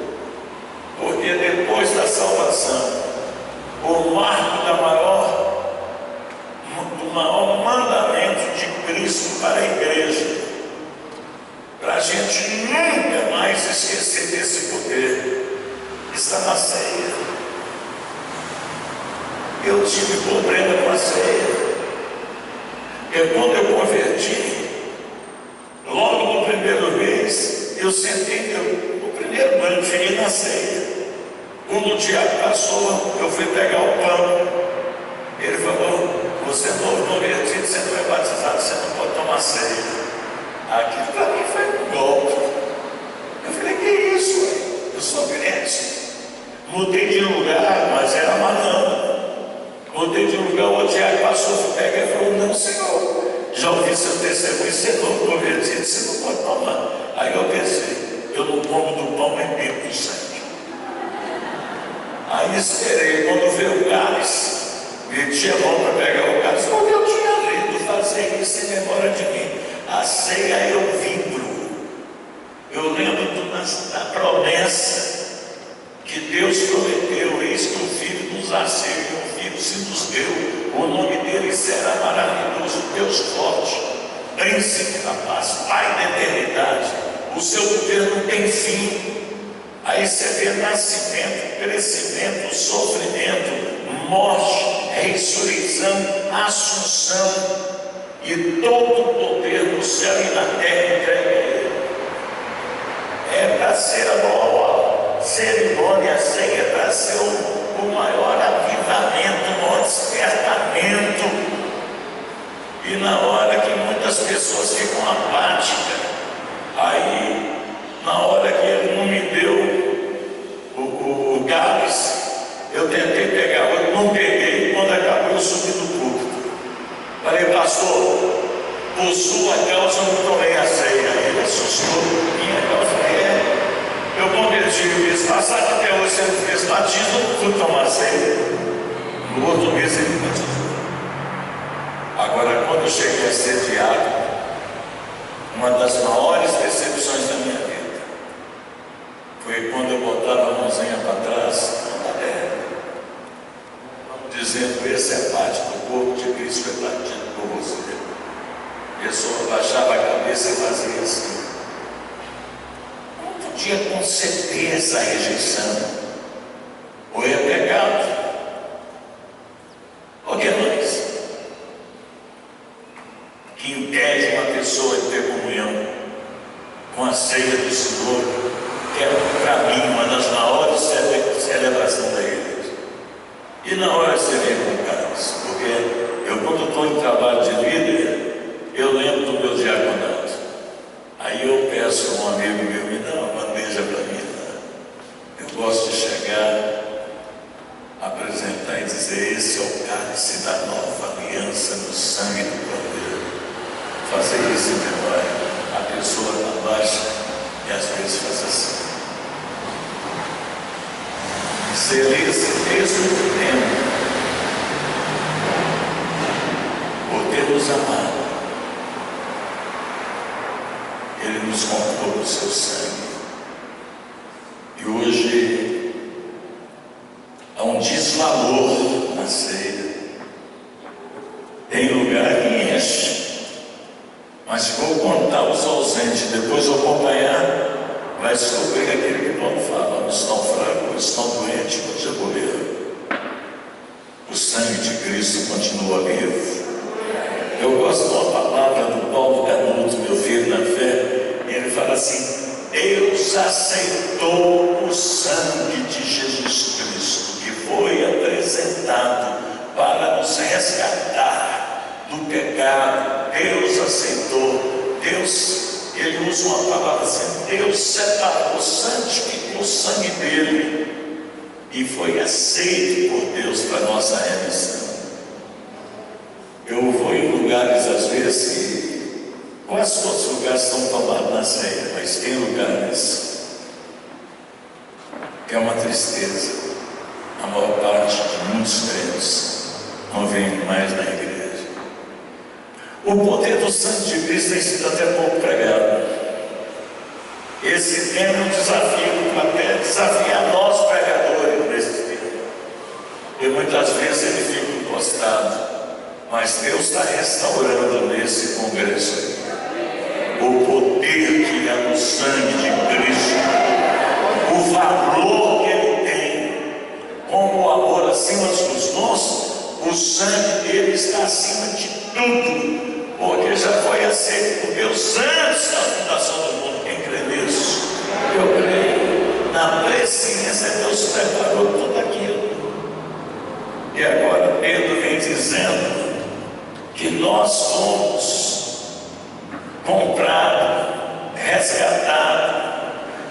porque depois da salvação, o marco do maior mandamento de Cristo para a igreja, para a gente nunca mais esquecer desse poder, está na ceia. Eu tive problema com a ceia, porque quando eu converti, logo no primeiro mês, eu sentei no primeiro banho, cheguei na ceia. Quando o diabo passou, eu fui pegar o pão. Ele falou: você é novo convertido, você não é batizado, você não pode tomar ceia. Aquilo para mim foi um golpe. Eu falei: que isso, ué? Eu sou crente. Mudei de lugar, mas era manão. Mudei de lugar, o diabo passou, pega e falou: não, senhor, já ouvi seu testemunho, você é novo convertido, você não pode tomar. Aí eu pensei: eu não como do pão nem bebo do sangue. Aí esperei, quando veio o cálice, meti a mão para pegar o cálice, porque eu tinha lido fazer isso em memória de mim. A ceia é o vínculo. Eu lembro da promessa que Deus prometeu: eis que o Filho nos nasceu e o Filho se nos deu. O nome dele será maravilhoso, Deus forte, Príncipe da paz, Pai da eternidade. O seu poder não tem fim. Aí você vê nascimento, crescimento, sofrimento, morte, ressurreição, assunção, e todo o poder no céu e na terra entregue a ele. É para ser a maior cerimônia, a ceia é para ser o maior avivamento, o maior despertamento. E na hora que muitas pessoas ficam apáticas, aí na hora que ele não me deu o cálice, eu tentei pegar, eu não peguei. Quando acabou, eu subi do púlpito. Falei: pastor, por sua causa eu não tomei a ceia. Ele assustou. Minha causa é: eu converti o mês passado, até hoje você não fez batismo, eu não fui tomar ceia. No outro mês ele batizou. Agora, quando eu cheguei a ser diácono, uma das maiores decepções da minha vida foi quando eu botava a mãozinha para trás, dizendo: esse é parte do corpo de Cristo, é partido por você. A pessoa baixava a cabeça e fazia assim. Não podia conceber essa rejeição. Ou é pecado, ou que é nós, que impede uma pessoa de ter comunhão com a ceia do Senhor, que é para mim uma das maiores celebrações da igreja. E na hora você vem com cálice, porque eu, quando estou em trabalho de líder, eu lembro do meu diaconato. Aí eu peço a um amigo meu: me dá uma bandeja para mim. Eu gosto de chegar, apresentar e dizer: esse é o cálice da nova aliança no sangue do Cordeiro. Fazer isso em memória. A pessoa está baixa, E às vezes faz assim. Se ele esse texto do tempo, por ter nos amado, ele nos comprou com o seu sangue. E hoje há um desvalor na ceia. Tem lugar que enche, mas se for contar os ausentes, depois acompanhar, vai descobrir aquele que Paulo fala: uns estão fracos, uns estão doentes, outros já morreram. O sangue de Cristo continua vivo. Eu gosto de uma palavra do Paulo Canuto, meu filho na fé, e ele fala assim: Deus aceitou o sangue de Jesus Cristo, que foi apresentado para nos resgatar do pecado. Deus aceitou. Deus, ele usa uma palavra assim: Deus separou, santificou o sangue dele e foi aceito por Deus para nossa remissão. Eu vou em lugares às vezes que quase todos os lugares estão tomados na ceia, mas tem lugares que é uma tristeza. A maior parte de muitos crentes não vem mais na igreja. O poder do sangue de Cristo tem sido até pouco pregado. Esse tema é um desafio para até desafiar nós pregadores nesse tempo. E muitas vezes ele fica encostado. Mas Deus está restaurando nesse congresso aí o poder que há no sangue de Cristo, o valor que ele tem, como o amor acima dos nossos. O sangue dele está acima de tudo, porque já foi aceito por Deus antes da fundação do mundo. Quem crê nisso? Eu creio. Na presciência, Deus preparou tudo aquilo. E agora Pedro vem dizendo que nós somos comprados, resgatados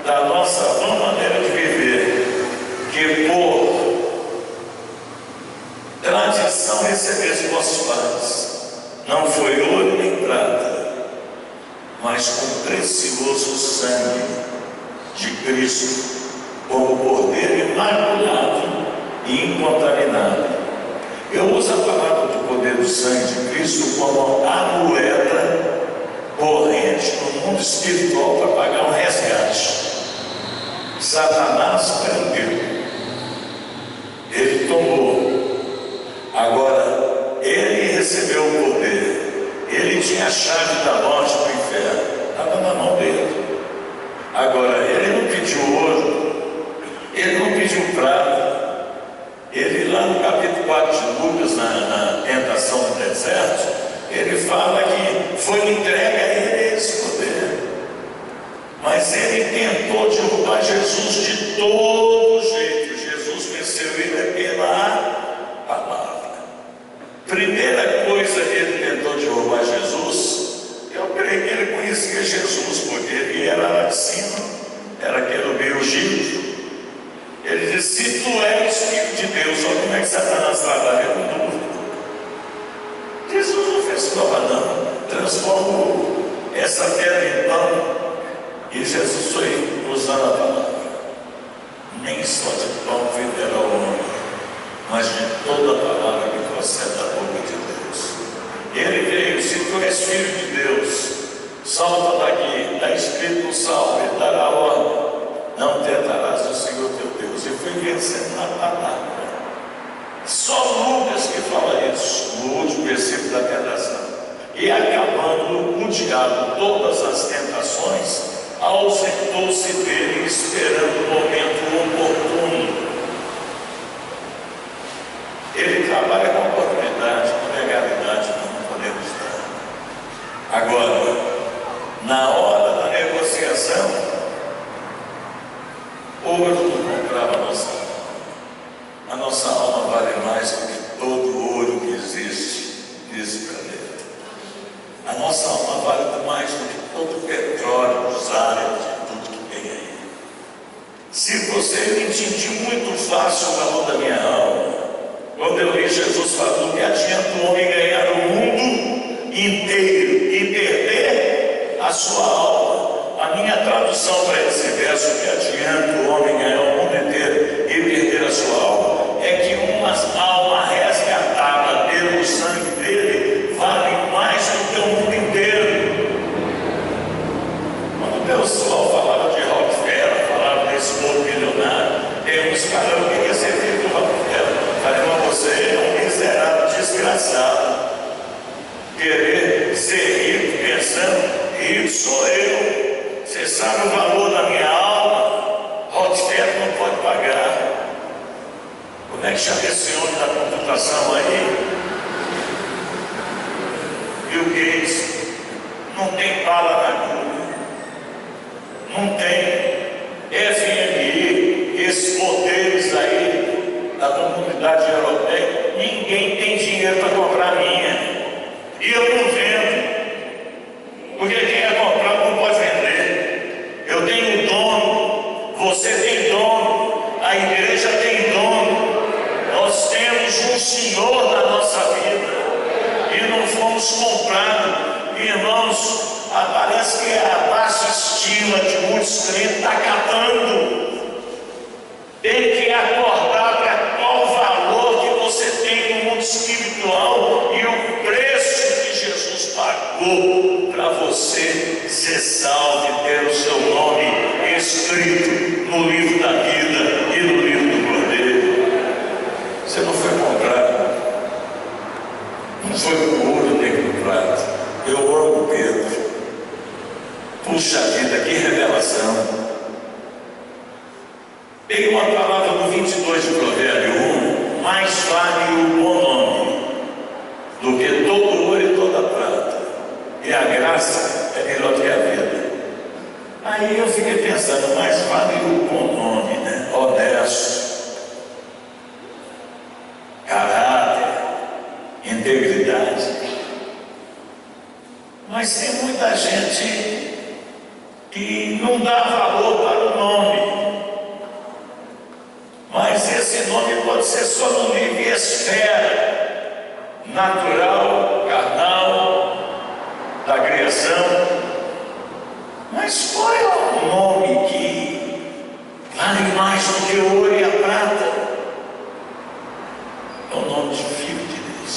da nossa vã maneira de viver, que por tradição recebeste de vossos pais, não foi ouro nem prata, mas com precioso sangue de Cristo, como cordeiro imaculado e incontaminado. Eu uso a palavra do poder do sangue de Cristo como a moeda corrente no mundo espiritual para pagar um resgate. Satanás prendeu, ele tomou, agora ele recebeu o poder, ele tinha a chave da morte do inferno, estava na mão dele. Agora ele não pediu ouro, ele não pediu prata. Ele lá no capítulo 4 de Lucas, na tentação do deserto, ele fala que foi entregue a ele esse poder. Mas ele tentou derrubar Jesus de todo jeito. Jesus venceu ele pela palavra. Primeira coisa que ele tentou derrubar Jesus, eu creio que ele conhecia Jesus, porque ele era lá de cima, era aquele meio ungido. Ele disse: se tu és o Filho de Deus, olha como é que Satanás trabalha com dúvida. Jesus não fez prova não, transformou essa pedra em pão, e Jesus foi usando a palavra: nem só de pão viverá o homem, mas de toda a palavra que procede da boca de Deus. Ele veio: se tu és Filho de Deus, salta daqui, está escrito no Salmo, ele dará a ordem: não tentarás o Senhor teu Deus. E foi vencendo na palavra. Só Lucas que fala isso, no último versículo da tentação. E acabando o diabo todas as tentações, ausentou-se dele, esperando o momento oportuno. Ele trabalha com oportunidade, com legalidade, não podemos dar. Agora, na hora da negociação, ouro não comprava a nossa alma. A nossa alma vale mais do que todo ouro que existe nesse planeta. A nossa alma vale mais do que todo o petróleo, os árabes, tudo que tem aí. Se você entende muito fácil o valor da minha alma, quando eu li Jesus falando que adianta o homem ganhar o mundo inteiro e perder a sua alma, a minha tradução para esse verso, que adianta o homem ganhar o mundo inteiro e perder a sua alma, é que uma alma resgatada pelo sangue dele vale mais do que o mundo inteiro. Quando o pessoal falava de Rockefeller, falava desse povo milionário, tem uns caras, eu queria ser filho do Rockefeller. Falei, mas você é um miserável desgraçado, querer ser rico pensando, rico sou eu. Você sabe o valor da minha alma? Rockefeller não pode pagar. Como é que chama esse homem da computação aí? Bill Gates. Não tem bala na agulha. Não tem. FMI, esses poderes aí da comunidade europeia, ninguém tem dinheiro para comprar a minha. E eu não vendo. Porque quem quer comprar não pode vender. Eu tenho dono, você tem dono, a igreja tem dono. Nós temos um Senhor na nossa vida e não fomos comprados. Irmãos, parece que a baixa estima de muitos crentes está acabando. Tem que acordar para qual o valor que você tem no mundo espiritual e o preço que Jesus pagou para você ser salvo e ter o seu nome escrito no livro da vida e no livro do Cordeiro. Você não foi comprado, não foi por ouro nem por prata. Eu amo Pedro. Puxa vida, que revelação. Peguei uma palavra no 22 de Provérbio 1: mais vale o bom nome do que todo ouro e toda prata, e a graça é melhor do que a vida. Aí eu fiquei pensando, mais vale o bom nome, né? Honesto, caráter, integridade. Mas tem muita gente que não dá valor para o nome. Mas esse nome pode ser só no nível e esfera natural, carnal, da criação. Mas qual é o nome que vale mais do que o ouro e a prata? É o nome de Filho de Deus,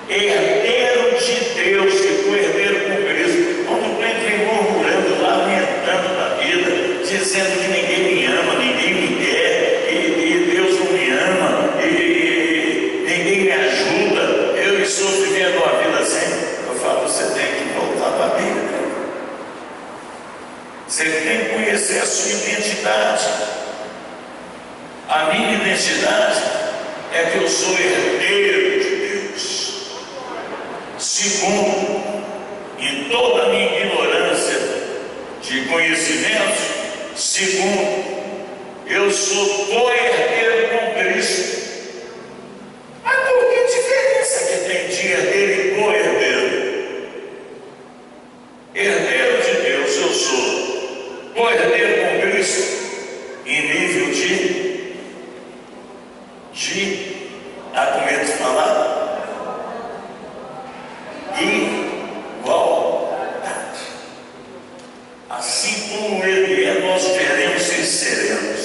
herdeiro de Deus, que foi herdeiro com Cristo. Quando o crente vem murmurando, lamentando da vida, dizendo que ninguém me ama, ninguém me quer, e Deus não me ama, e ninguém me ajuda, eu estou vivendo uma vida assim, eu falo, você tem que voltar para a Bíblia. Você tem que conhecer a sua identidade. A minha identidade é que eu sou herdeiro de Deus. Segundo, em toda a minha ignorância de conhecimento, segundo, eu sou co-herdeiro com Cristo. Mas por que diferença que tem de herdeiro e co-herdeiro? Herdeiro de Deus eu sou, co-herdeiro com Cristo, em nível de dá com medo de falar? Igualdade. Assim como Ele é, nós veremos e seremos.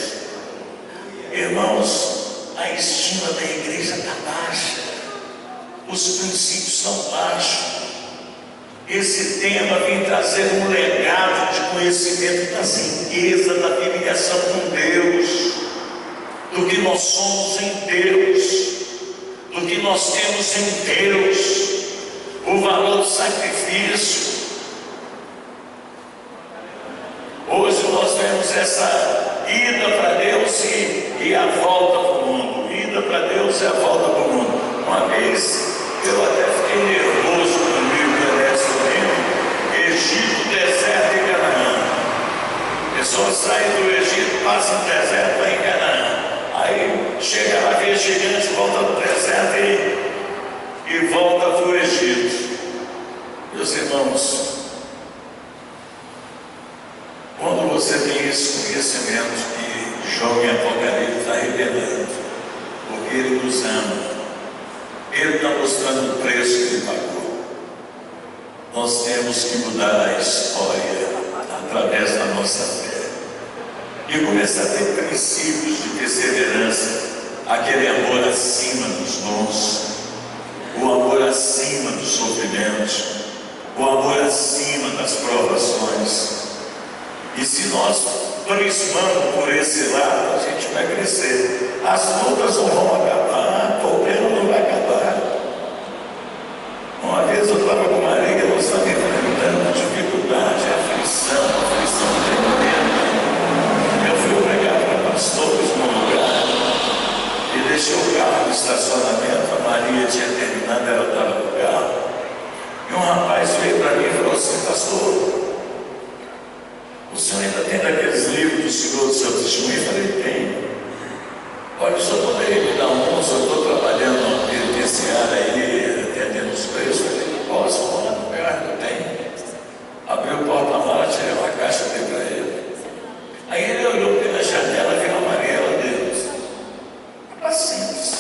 Irmãos, a estima da igreja está baixa, os princípios são baixos. Esse tema vem trazer um legado de conhecimento das riquezas da filiação com Deus, do que nós somos em Deus, do que nós temos em Deus, o valor do sacrifício. Hoje nós vemos essa ida para Deus e a volta para o mundo, ida para Deus e a volta para o mundo. Uma vez eu até fiquei nervoso comigo, Egito, deserto e Canaã. A pessoa sai do Egito, passa no deserto, vai em Canaã. Aí chega lá, vê gigante, volta no deserto e volta para o Egito. Meus irmãos, quando você tem esse conhecimento que João em Apocalipse está revelando, porque Ele nos ama, Ele está mostrando o preço que Ele pagou. Nós temos que mudar a história da através da nossa fé. E começar a ter princípios de perseverança, aquele amor acima dos dons, o amor acima dos sofrimentos, o amor acima das provações. E se nós prismamos por esse lado, a gente vai crescer. As lutas não vão acabar, o problema não vai acabar. Uma vez eu estava com uma amiga, nós estávamos enfrentando dificuldade, aflição tremenda. Eu fui pregar para pastores num lugar e deixei o carro no estacionamento. A Maria tinha terminado, ela estava no carro. E um rapaz veio para mim e falou assim: pastor, o senhor ainda tem daqueles livros do Senhor do seu testemunho? Eu falei: tem. Olha, o senhor poderia me dar um? Eu estou trabalhando no penitenciário aí, atendendo os presos. Eu falei: não posso, mano, no carro eu tenho. Abriu o porta-mala, tirei uma caixa e dei para ele. Aí ele olhou pela janela e viu a Maria lá dentro. Era simples.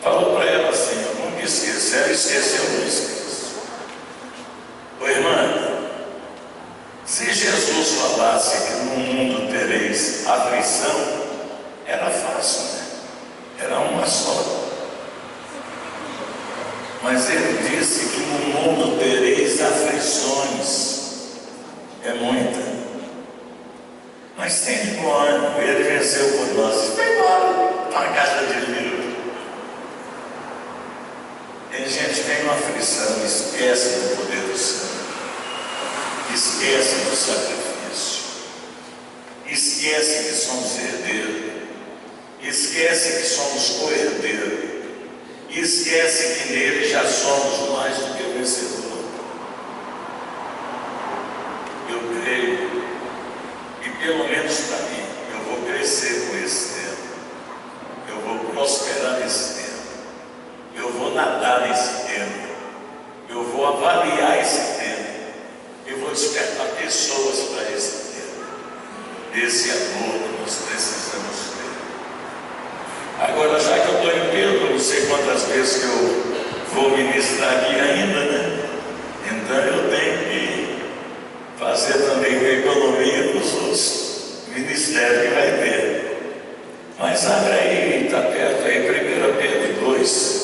Falou para ela assim: eu não me esqueço. Ela esqueceu, não esqueço. Ô irmã, se Jesus falasse que no mundo tereis aflição, era fácil, né? Era uma só. Mas ele disse que no mundo tereis aflições. É muita. Mas tem de bom ânimo, ele venceu por nós. Vai embora, para a casa de livro. Tem gente que tem uma aflição, esquece do poder do Senhor. Esquece do sacrifício, esquece que somos herdeiros, esquece que somos co-herdeiros, esquece que nele já somos mais do que vencedor. Eu creio, e pelo menos para mim, eu vou crescer com esse tempo, eu vou prosperar nesse tempo, eu vou nadar nesse tempo, eu vou avaliar esse tempo. Eu vou despertar pessoas para esse tempo, desse amor que nós precisamos ter. Agora, já que eu estou em Pedro, não sei quantas vezes que eu vou ministrar aqui ainda, né? Então eu tenho que fazer também uma economia para os outros ministérios que vai ter. Mas abre aí, está perto aí, 1 Pedro 2.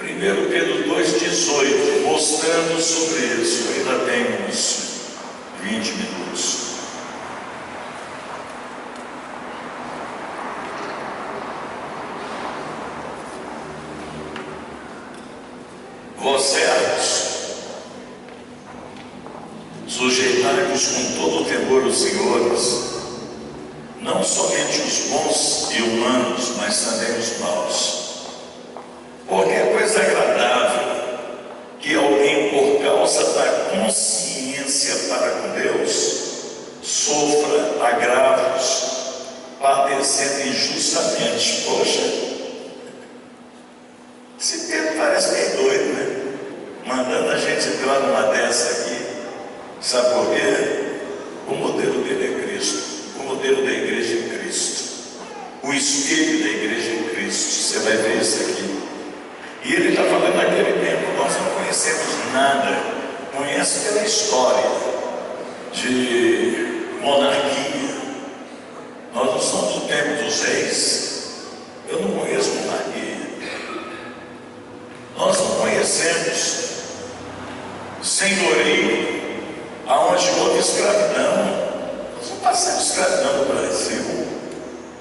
1 Pedro 2,18, mostrando sobre isso. Eu ainda tenho uns 20 minutos. Vós servos, sujeitai-vos com todo o temor aos senhores, não somente os bons e humanos, mas também os maus. Porque é coisa agradável que alguém, por causa da consciência para com Deus, sofra agravos, padecendo injustamente. Poxa, esse tempo parece meio doido, né? Mandando a gente entrar numa dessa aqui. Sabe por quê? O modelo dele é Cristo, o modelo da igreja é Cristo, o espelho da igreja é Cristo. Você vai ver isso aqui. E ele está falando naquele tempo, nós não conhecemos nada, conhece pela história de monarquia. Nós não somos do tempo dos reis. Eu não conheço monarquia. Nós não conhecemos senhorio, aonde houve escravidão. Nós não passamos escravidão no Brasil.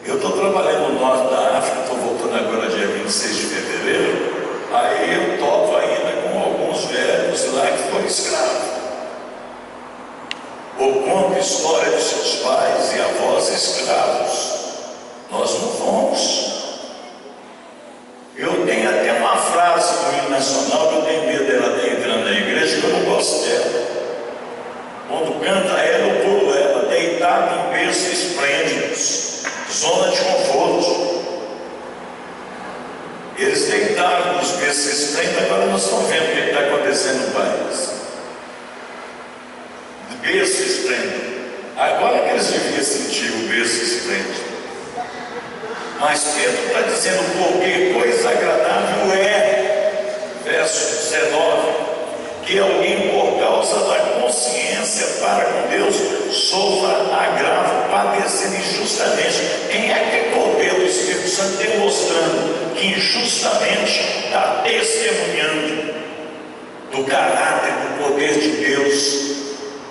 Eu estou trabalhando no norte da África, estou voltando agora dia 26 de fevereiro. Aí eu topo ainda com alguns velhos lá que foram escravos. Ou conto a história de seus pais e avós escravos. Nós não fomos. Eu tenho até uma frase do hino nacional que eu tenho medo dela estar entrando na igreja, que eu não gosto dela. Quando canta ela, eu pulo ela. Deitado em berço esplêndidos, zona de conforto. Eles deitaram nos berços esplêndidos, agora nós estamos vendo o que está acontecendo no país. Berço esplêndido. Agora que eles deviam sentir o berço esplêndido. Mas Pedro está dizendo, porque coisa agradável verso 19, que alguém por causa da consciência para com Deus sofra agravo, padecendo injustamente. Quem é que por pelo Espírito Santo demonstrando que injustamente está testemunhando do caráter, do poder de Deus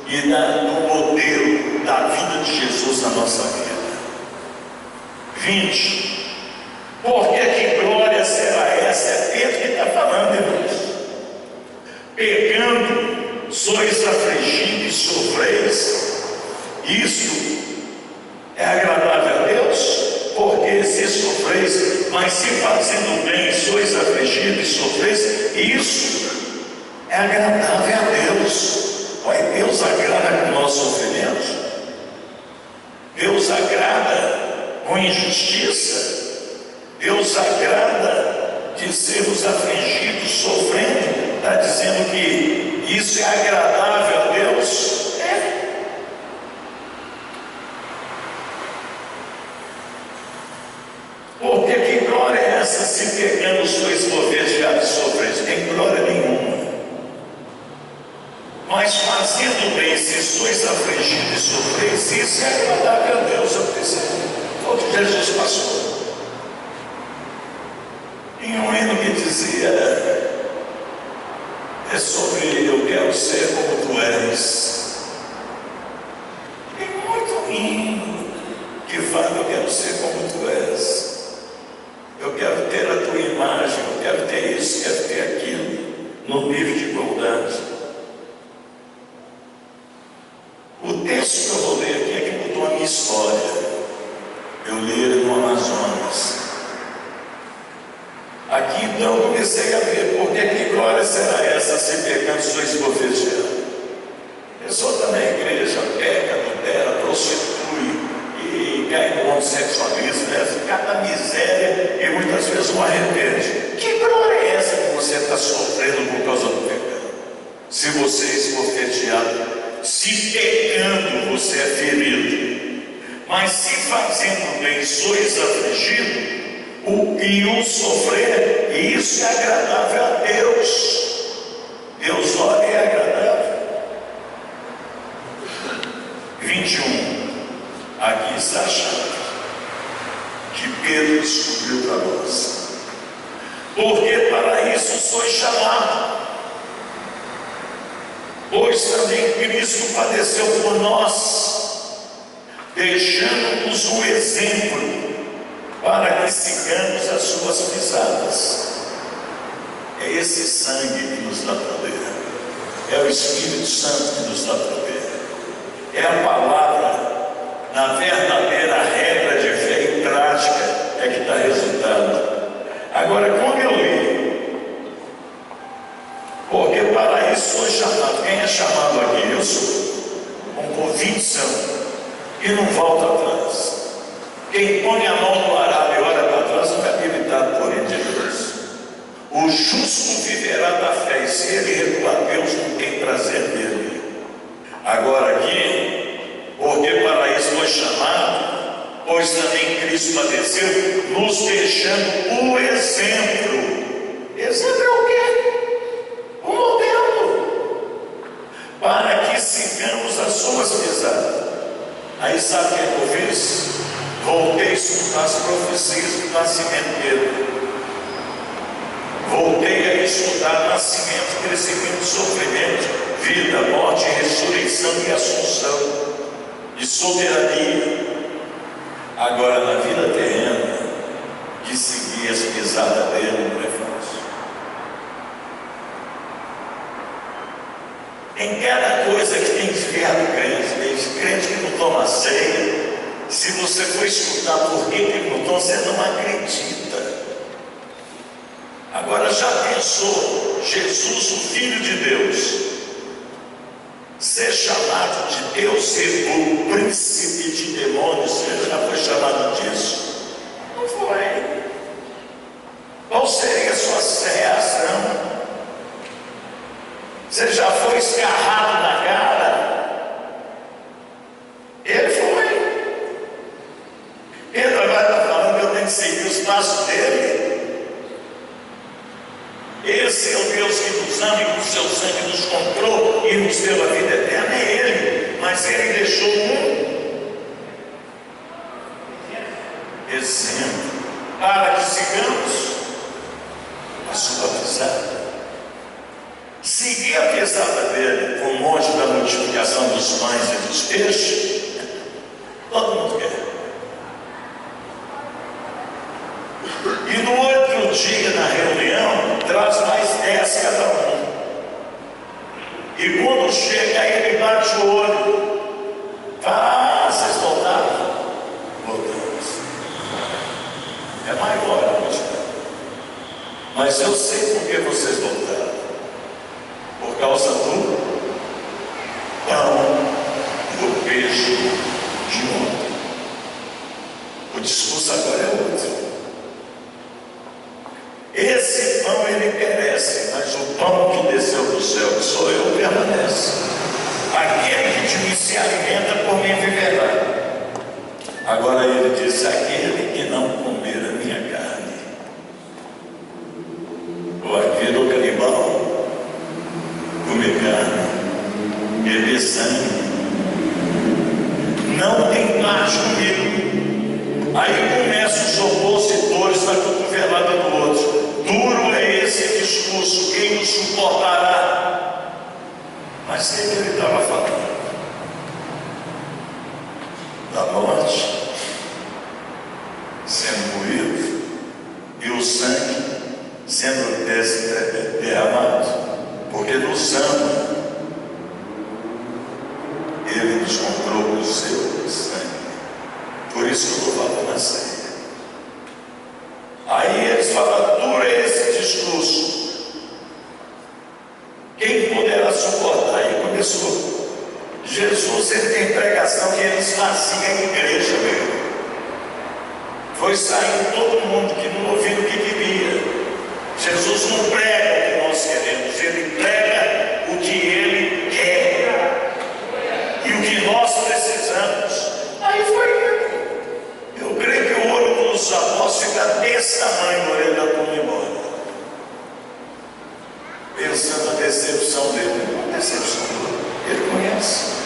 e do modelo da vida de Jesus na nossa vida? 20. Porque que glória será essa? É Pedro que está falando, irmãos. Pecando, sois afligidos e sofreis. Isto é agradável a Deus? Porque se sofreis, mas se fazendo bem, sois afligidos e sofreis, isso é agradável a Deus. Olha, Deus agrada com o nosso sofrimento. Deus agrada com injustiça. Deus agrada de sermos afligidos, sofrendo. Está dizendo que isso é agradável a Deus? É. Porque que glória é essa se pecando sois esbofeteados e sofreis? Tem glória nenhuma. Mas fazendo bem, se sois afligidos e sofreis, isso é agradável a Deus. Eu pensei, foi o que Jesus passou. Em um hino que dizia, é sobre eu quero ser como tu és. Tem muito hino que fala, eu quero ser como tu és. Eu quero ter a tua imagem, eu quero ter isso, quero ter aquilo, no nível de igualdade. O texto que eu vou ler aqui é que mudou a minha história. Eu li ele no Amazonas. Aqui então eu comecei a ver, porque que glória será essa se pecando sois esbofeteados? A pessoa está na igreja, peca, adultera, prostitui e cai no homossexualismo, cada miséria e muitas vezes não arrepende. Que glória é essa que você está sofrendo por causa do pecado? Se você é esbofeteado, se pecando você é ferido, mas se fazendo bem sois afligido, e o sofrer, isso é agradável a Deus. Deus olha e é agradável. 21. Aqui está a chave que Pedro descobriu para nós. Porque para isso sois chamado, pois também Cristo padeceu por nós, deixando-nos um exemplo para que sigamos as suas pisadas. É esse sangue que nos dá poder, é o Espírito Santo que nos dá poder, é a palavra, na verdadeira regra de fé e prática, é que dá resultado. Agora, quando eu li, porque para isso sou chamado. Quem é chamado aqui? Eu sou, com convicção, e não volta atrás. Quem põe a mão no arado e olha para trás não é habilitado por ele de Deus. O justo viverá da fé, e se ele recuar, Deus não tem prazer nele. Agora aqui, porque para isso foi chamado, pois também Cristo padeceu, nos deixando o exemplo. Exemplo é o quê? O modelo. Para que sigamos as suas pisadas. Aí sabe o que eu fiz? Voltei a estudar as profecias do nascimento dele. Voltei a estudar nascimento, crescimento, sofrimento, vida, morte, ressurreição e assunção, e soberania. Agora, na vida terrena, de seguir as pisadas dele não é fácil. Em cada coisa que tem desviado crente que não toma ceia, se você for escutar por que ele não toma, você não acredita. Agora, já pensou Jesus, o Filho de Deus, ser chamado de Deus, ser o príncipe de demônios? Você já foi chamado disso? Não foi. Qual seria a sua reação? Você já foi escarrado na cara? Ele foi. Pedro agora está falando que eu tenho que espaço dele. Esse é o Deus que nos ama e com o seu sangue nos comprou e nos deu a vida eterna. É Ele, mas Ele deixou um exemplo para que sigamos a sua pisada. Seguir a pisada dele com o monte da multiplicação dos pães e dos peixes, todo mundo quer. E no outro dia, na reunião, traz mais 10 cada um. E quando chega, ele bate o olho. Fala: ah, vocês voltaram? Voltamos. É maior a multidão. Mas eu sei por que vocês voltaram. Por causa do pão e do peixe de ontem. O discurso agora é outro. Esse pão ele perece, mas o pão que desceu do céu, que sou eu, permanece. Aquele que de mim se alimenta, por mim viverá. Agora ele diz: aquele que não comer a minha carne, ou aquele o canibal, comer carne, beber sangue, não tem parte comigo. Aí começam os opositores da cotovelada do outro. Duro é esse discurso, quem o suportará? Mas quem ele estava falando? Da morte sendo moído e o sangue sendo derramado, porque nos ama. Ele nos comprou com o seu sangue. Por isso que eu estou falando assim. Aí eles falam: duro é esse discurso, quem poderá suportar? E começou. Jesus, ele tem pregação que eles faziam em igreja mesmo. Foi saindo todo mundo que não ouvia o que queria. Jesus não prega o que nós queremos, ele prega o que ele quer e o que nós precisamos. Aí foi indo. Eu creio que o olho dos apóstolos fica desse tamanho, orelha da turma embora, pensando na decepção dele. Uma decepção dele, ele conhece.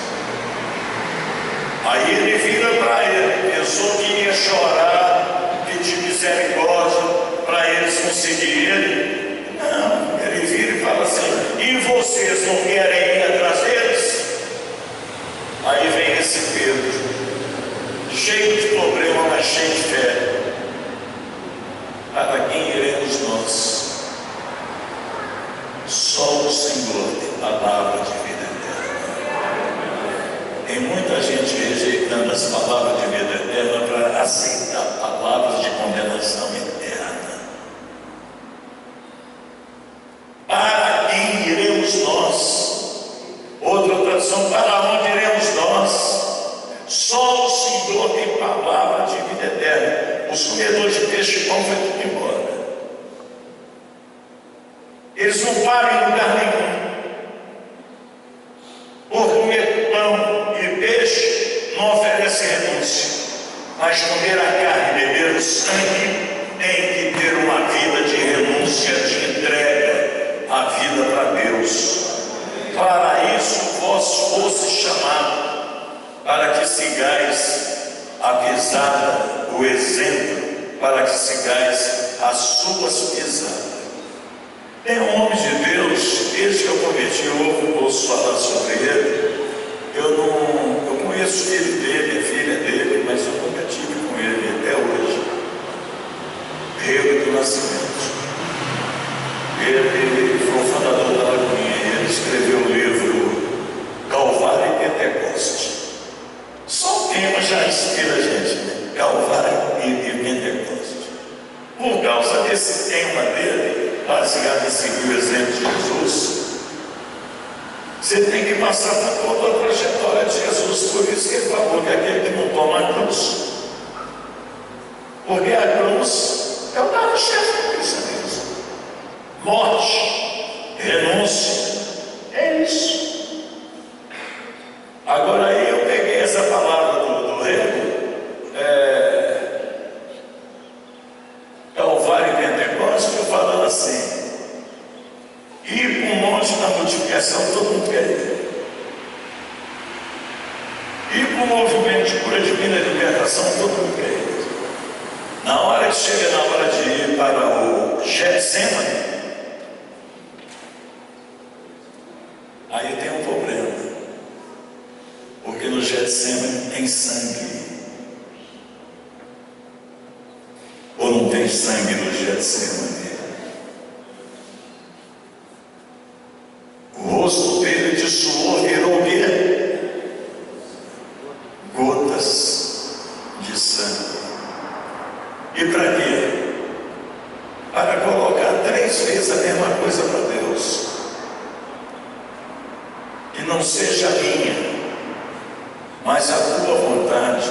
Aí ele vira para ele, pensou que ia chorar, pedir misericórdia para eles conseguirem. Não, ele vira e fala assim: e vocês não querem ir atrás deles? Aí vem esse Pedro, cheio de problema, mas cheio de fé. Para quem iremos nós? Só o Senhor tem palavra de vida eterna. Tem muita gente rejeitando as palavras de vida eterna para aceitar palavras de condenação eterna. Para quem iremos nós? Outra tradução: para onde iremos nós? Só o Senhor tem palavra de vida eterna. Os comedores de peixe e pão foi tudo embora. Eles não param em lugar nenhum. Por comer pão e peixe não oferece renúncia, mas comer a carne e beber o sangue tem que ter uma vida de renúncia, de entrega, a vida para Deus. Para isso vós fosse chamado, para que sigais a pisada, o exemplo, para que sigais as suas pisadas. Tem um homem de Deus, desde que eu converti, eu ouço falar sobre ele. Eu conheço o filho dele, a filha dele, mas eu nunca tive com ele até hoje. Rego do Nascimento. Ele foi o fundador da Lagoinha e ele escreveu o livro Calvário e Pentecoste. Só o tema já inspira a gente, né? Calvário e Pentecoste. Por causa desse tema dele, baseado em seguir o exemplo de Jesus, você tem que passar por toda a trajetória de Jesus. Por isso que ele falou que aquele que não toma a cruz, porque a cruz é o carro-chefe do cristianismo. Morte, renúncia, é isso. Agora aí eu peguei essa palavra do rego, no movimento de cura divina e libertação, todo mundo quer ir. Na hora que chega na hora de ir para o Getsemane, aí tem um problema, porque no Getsemane tem sangue. Ou não tem sangue no Getsemane? O rosto dele de suor virou o quê? Gotas de sangue. E para quê? Para colocar 3 vezes a mesma coisa para Deus. Que não seja a minha, mas a tua vontade.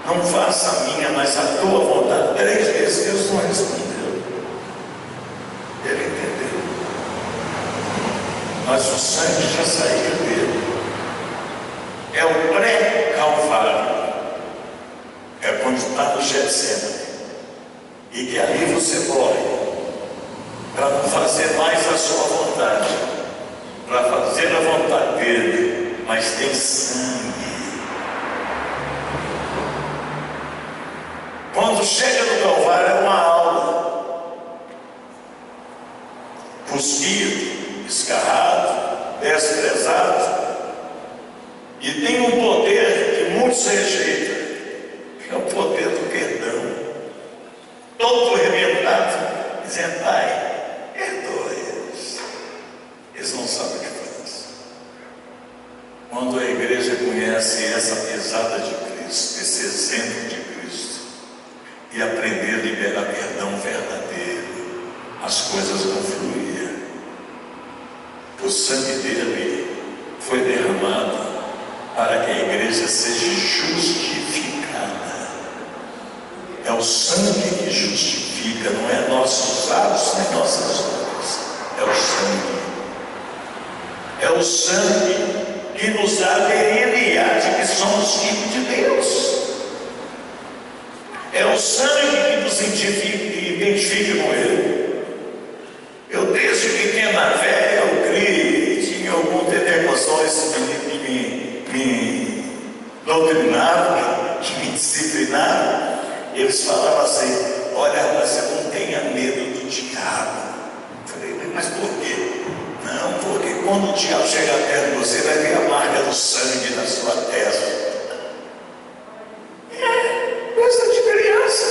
Não faça a minha, mas a tua vontade. 3 vezes Deus não respondeu. Ele entendeu. Mas o sangue já saía dele. É o pré-calvário. É quando está no Getsemane. E que ali você morre. Para não fazer mais a sua vontade. Para fazer a vontade dele. Mas tem sangue. Quando chega no Calvário é uma aula. Cuspido, escarrado, desprezado. E tem um poder que muitos rejeitam, que é o poder do perdão. Todo arrebentado, dizendo: Pai, perdoe-os. Eles não sabem o que faz. Quando a igreja conhece essa pesada de Cristo, esse exemplo de Cristo, e aprender a liberar perdão verdadeiro, as coisas vão fluir. O sangue dele foi derramado para que a igreja seja justificada. É o sangue que justifica, não é nossos atos nem nossas obras. É o sangue. É o sangue que nos dá a DNA de que somos filhos de Deus. É o sangue que nos identifica com Ele. Eu desde pequena velha, eu criei, tinha algum pentecostal, esse menino que me doutrinava, que me disciplinava. Eles falavam assim: olha, você não tenha medo do diabo. Eu falei: mas por quê? Não, porque quando o diabo chegar perto de você, vai ver a marca do sangue na sua testa. Coisa de criança,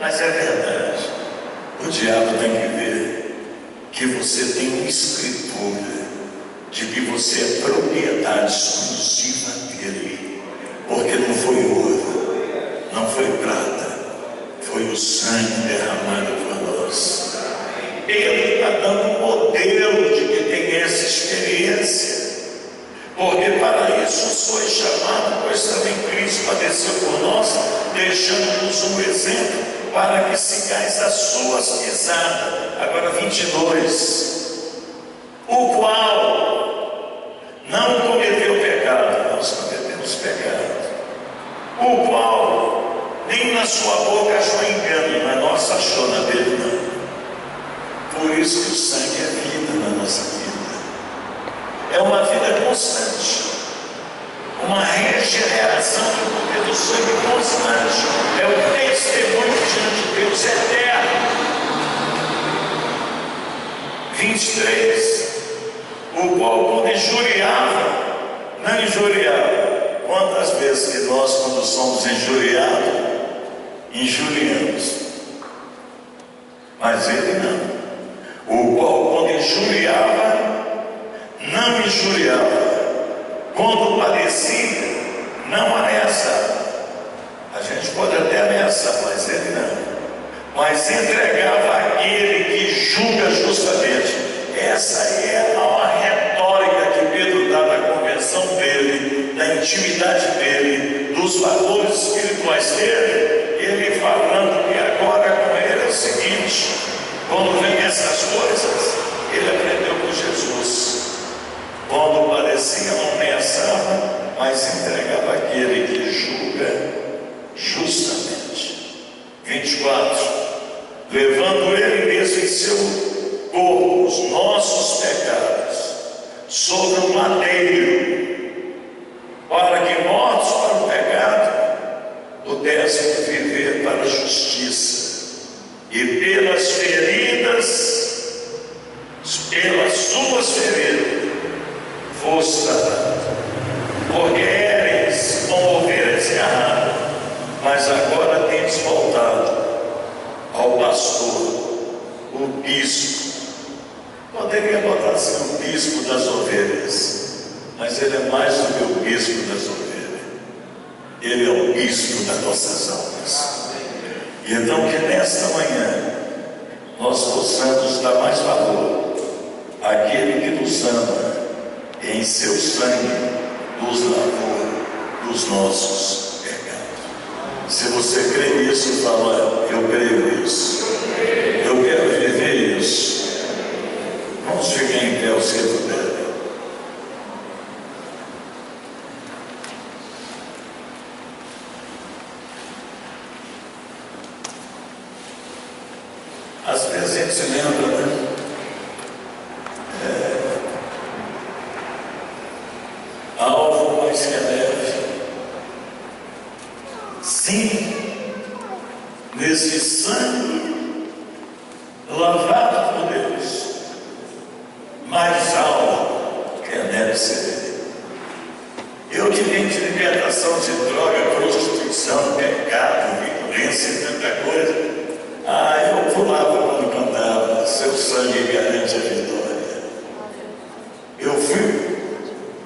mas é verdade. O diabo tem que ver que você tem uma escritura de que você é propriedade exclusiva dele, porque não foi ouro, não foi prata, foi o sangue derramado por nós. Ele está dando um modelo de que tem essa experiência. Porque para isso foi chamado, pois também Cristo padeceu por nós, deixando-nos um exemplo para que sigais as suas pisadas. Agora 22. O qual não cometeu pecado, nós cometemos pecado. O qual nem na sua boca achou engano, na nossa achou, na dele não. Por isso que o sangue é vida na nossa vida. É uma vida constante, uma regeneração do poder do sangue constante. É o testemunho diante de Deus eterno. 23. O qual quando injuriava, não injuriava. Quantas vezes que nós, quando somos injuriados, injuriamos? Mas ele não. O qual quando injuriava, não injuriava. Quando padecia, não ameaçava. A gente pode até ameaçar, mas ele não. Mas entregava aquele que julga justamente. Essa é a maior retórica que Pedro dá na convenção dele, na intimidade dele, dos valores espirituais dele. Ele falando que agora com ele é o seguinte: quando vem essas coisas, ele aprendeu com Jesus. Quando parecia, não ameaçava, mas entregava aquele que julga justamente. 24. Levando ele mesmo em seu corpo os nossos pecados sobre o madeiro, mesmo das ovelhas. Ele é o bispo das nossas almas. E então que nesta manhã nós possamos dar mais valor àquele que nos ama e em seu sangue nos lavou dos nossos pecados. Se você crê nisso, fala: eu creio nisso, eu quero viver isso. Vamos ficar em pé, se puder. Às vezes a gente se lembra, né? Alvo mais que a neve. Sim, nesse sangue lavado por Deus, mais alvo que a neve serena. Eu que venho de libertação de droga, prostituição, pecado, violência e tanta coisa. Eu pulava quando cantava: seu sangue garante a vitória. Eu fui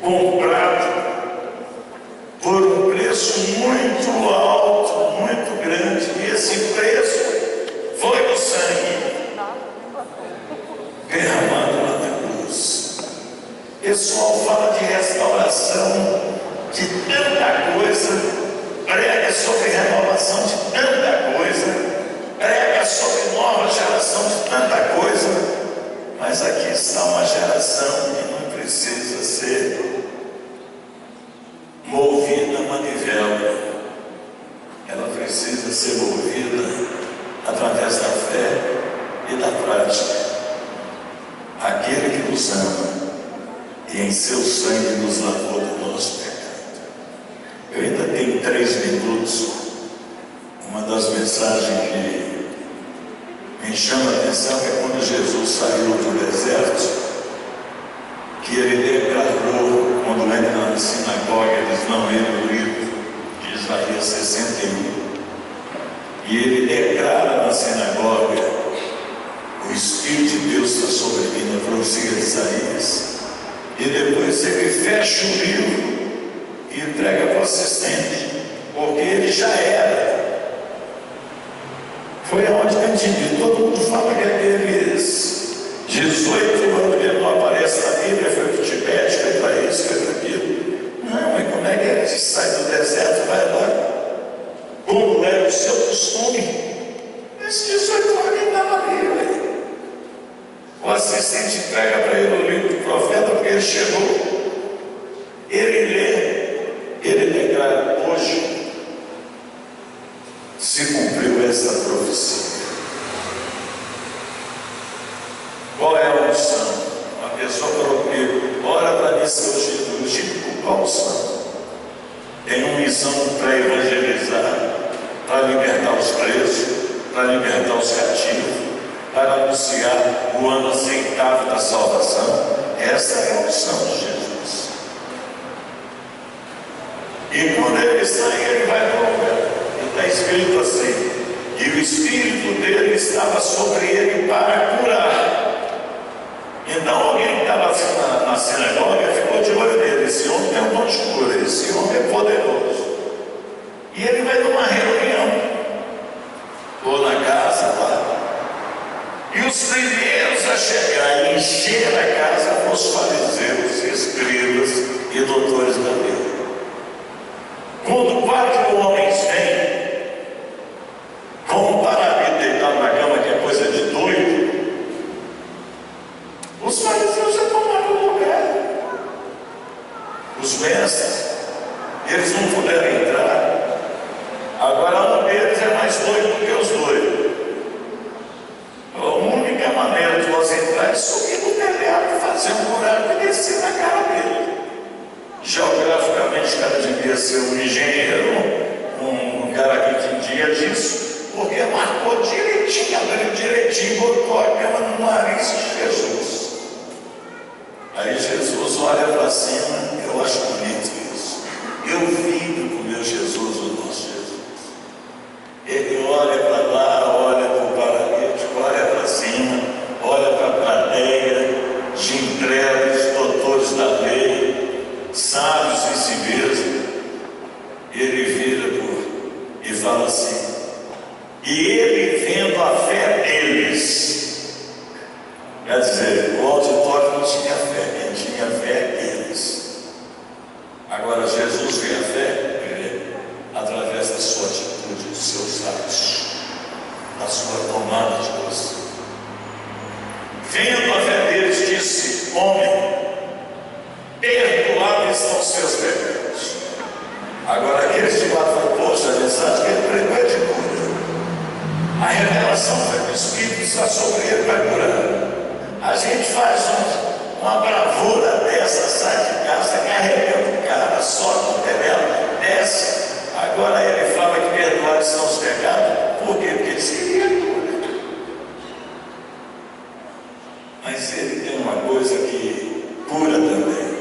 comprado por um preço muito alto, muito grande, e esse preço foi o sangue derramado lá na cruz. O pessoal fala de restauração, de tanta coisa, prega sobre renovação de tanta coisa, prega sobre nova geração de tanta coisa, mas aqui está uma geração que não precisa ser movida a manivela, ela precisa ser movida através da fé e da prática. Aquele que nos ama e em seu sangue nos lavou do nosso pecado. Eu ainda tenho 3 minutos. Uma das mensagens que me chama a atenção é quando Jesus saiu do deserto, que ele declarou, quando entra na sinagoga, eles não leram o livro de Isaías 61, e ele declara na sinagoga: o Espírito de Deus está sobre mim, na profecia de Isaías. E depois ele fecha o livro e entrega para o assistente, porque ele já era. Foi aonde eu entendi. Todo mundo fala que aqueles 18 anos ele não aparece na Bíblia, foi para o Tibete, foi para isso, foi para aquilo. Não, mas como é que ele sai do deserto, vai lá? Como era o seu costume? Esses 18 anos ele estava ali. O assistente entrega para ele o livro do profeta, porque ele chegou. Ele lê, ele declara: hoje se cumpriu essa profecia. Qual é a unção? Uma pessoa falou comigo: ora para mim, seu Jesus. Tipo, qual unção? Tem uma missão para evangelizar, para libertar os presos, para libertar os cativos, para anunciar o ano aceitável da salvação. Essa é a unção de Jesus. E quando ele sai, ele vai para o lugar. Está escrito assim: e o Espírito dele estava sobre ele para curar. Então alguém que estava assim na sinagoga ficou de olho nele: esse homem tem um dom de cura, esse homem é poderoso. E ele vai numa reunião, ou na casa lá, e os primeiros a chegar e encher a casa foram os fariseus, escribas e doutores da lei. Quando 4 homens vêm, com um paralítico deitado na cama, que é coisa de doido, os fariseus já tomaram o lugar. Os mestres, eles não puderam entrar. Agora um deles é mais doido do que os doidos. A única maneira de você entrar é subir no telhado, fazer um buraco e descer na cara dele. Geograficamente, o cara devia ser um engenheiro, um cara que entendia disso, porque marcou direitinho, abriu direitinho, botou a cama no nariz de Jesus. Aí Jesus olha para cima, eu acho bonito isso. Eu vivo com o meu Jesus, o nosso Jesus. Ele olha para lá, olha para o paralítico, olha para cima, olha para a plateia de incrédulos, doutores da lei, sábios em si mesmos, fala assim: e ele vendo a fé deles. Quer dizer, o auditório não tinha fé, quem tinha fé é eles. Agora Jesus vê a fé através da sua atitude, dos seus atos, da sua tomada de posição. Vendo a fé deles, disse: homem, perdoados estão os seus pecados. Agora aqueles de lá falam: poxa, a mensagem que ele pregou é de cura. A revelação foi que o Espírito está sobre ele, vai curar. A gente faz uma bravura dessa, sai de casa, carregando o cara, sobe no telhado, desce. Agora ele fala que perdoados são os pecados. Por quê? Porque ele queria cura. Mas ele tem uma coisa que cura também.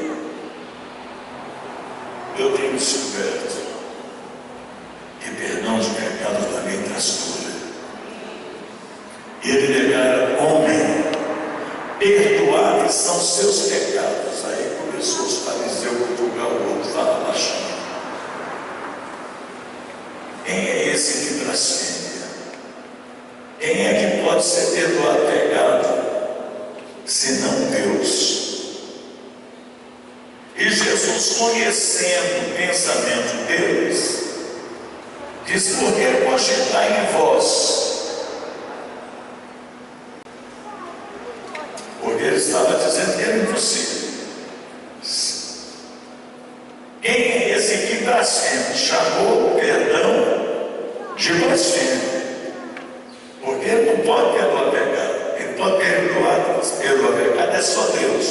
Eu tenho descoberto que perdão de pecado também traz cura. Ele declara: homem, perdoados são seus pecados. Aí começou os fariseus a cutucar o outro, estava baixando. Quem é esse que blasfêmia? Quem é que pode ser perdoado pecado, senão Deus? E Jesus, conhecendo o pensamento deles, diz: porque cogitai em vós. Porque ele estava dizendo que era impossível. Quem é esse que blasfema? Chamou o perdão de blasfêmia. Porque ele não pode perdoar pecado. Ele pode perdoar pecado, é só Deus.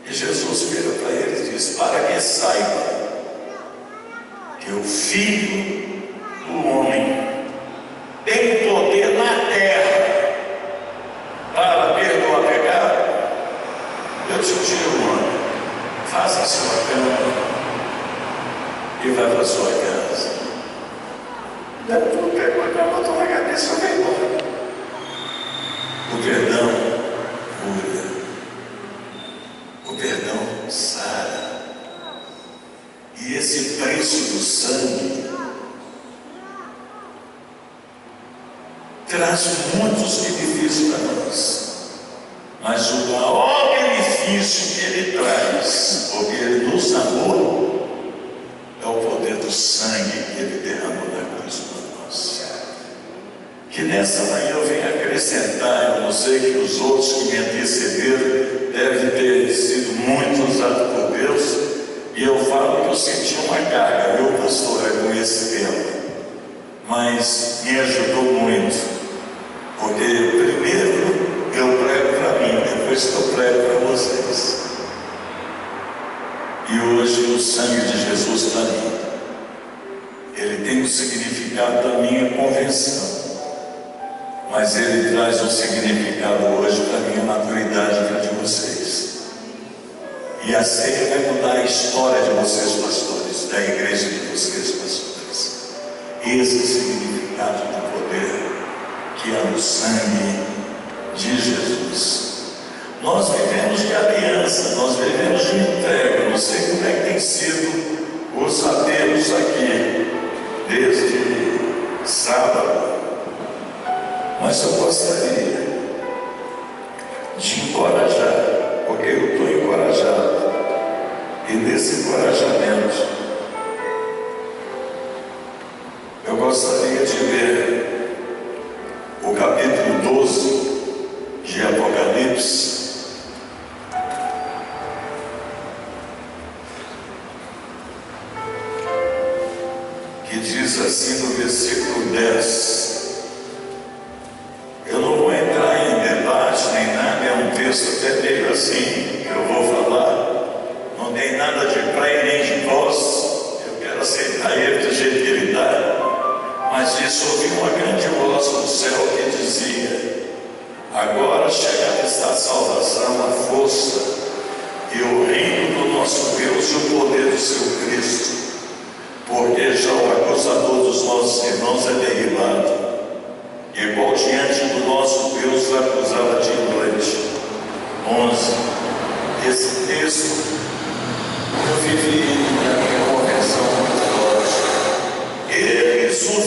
E Jesus vira para ele e diz: para que saiba que o Filho do Homem tem poder na terra para perdoar pecado. Eu te digo, homem, faça a sua cama e vai para a sua casa. Depois pegou a cama, botou na cabeça e vai embora. O perdão cura. O perdão sara. E esse preço do sangue traz muitos benefícios para nós. Mas o maior benefício que ele traz, porque ele nos amou, é o poder do sangue que ele derramou na cruz por nós. Que nessa manhã eu venho acrescentar, eu não sei que os outros que me antecederam devem ter sido muito usados por Deus, e eu falo que eu senti uma carga, meu pastor, com esse tema, mas me ajudou muito, porque primeiro eu prego para mim, depois que eu prego para vocês. E hoje o sangue de Jesus para mim, ele tem um significado da minha convenção, mas ele traz um significado hoje para a minha maturidade para de vocês. E a ceia vai mudar a história de vocês, pastores, da igreja de vocês, pastores. Esse é o significado do poder que há no sangue de Jesus. Nós vivemos de aliança, nós vivemos de entrega. Não sei como é que tem sido os ateus aqui desde sábado, mas eu gostaria de encorajar, porque eu estou encorajado, e nesse encorajamento eu gostaria de ler o capítulo 12 de Apocalipse, que diz assim no versículo 10. Eu não vou entrar em debate nem nada, é um texto até meio assim que eu vou falar, não tem nada de pré nem de pós, eu quero aceitar ele do jeito que ele dá, mas disso ouvi uma grande voz do céu que dizia: agora chegada está a salvação, a força e o reino do nosso Deus e o poder do seu Cristo, porque já o acusador dos nossos irmãos é derribado, e qual diante do nosso Deus acusava de noite. 11. Esse texto eu vivi na minha conversão ortodoxa. Eles o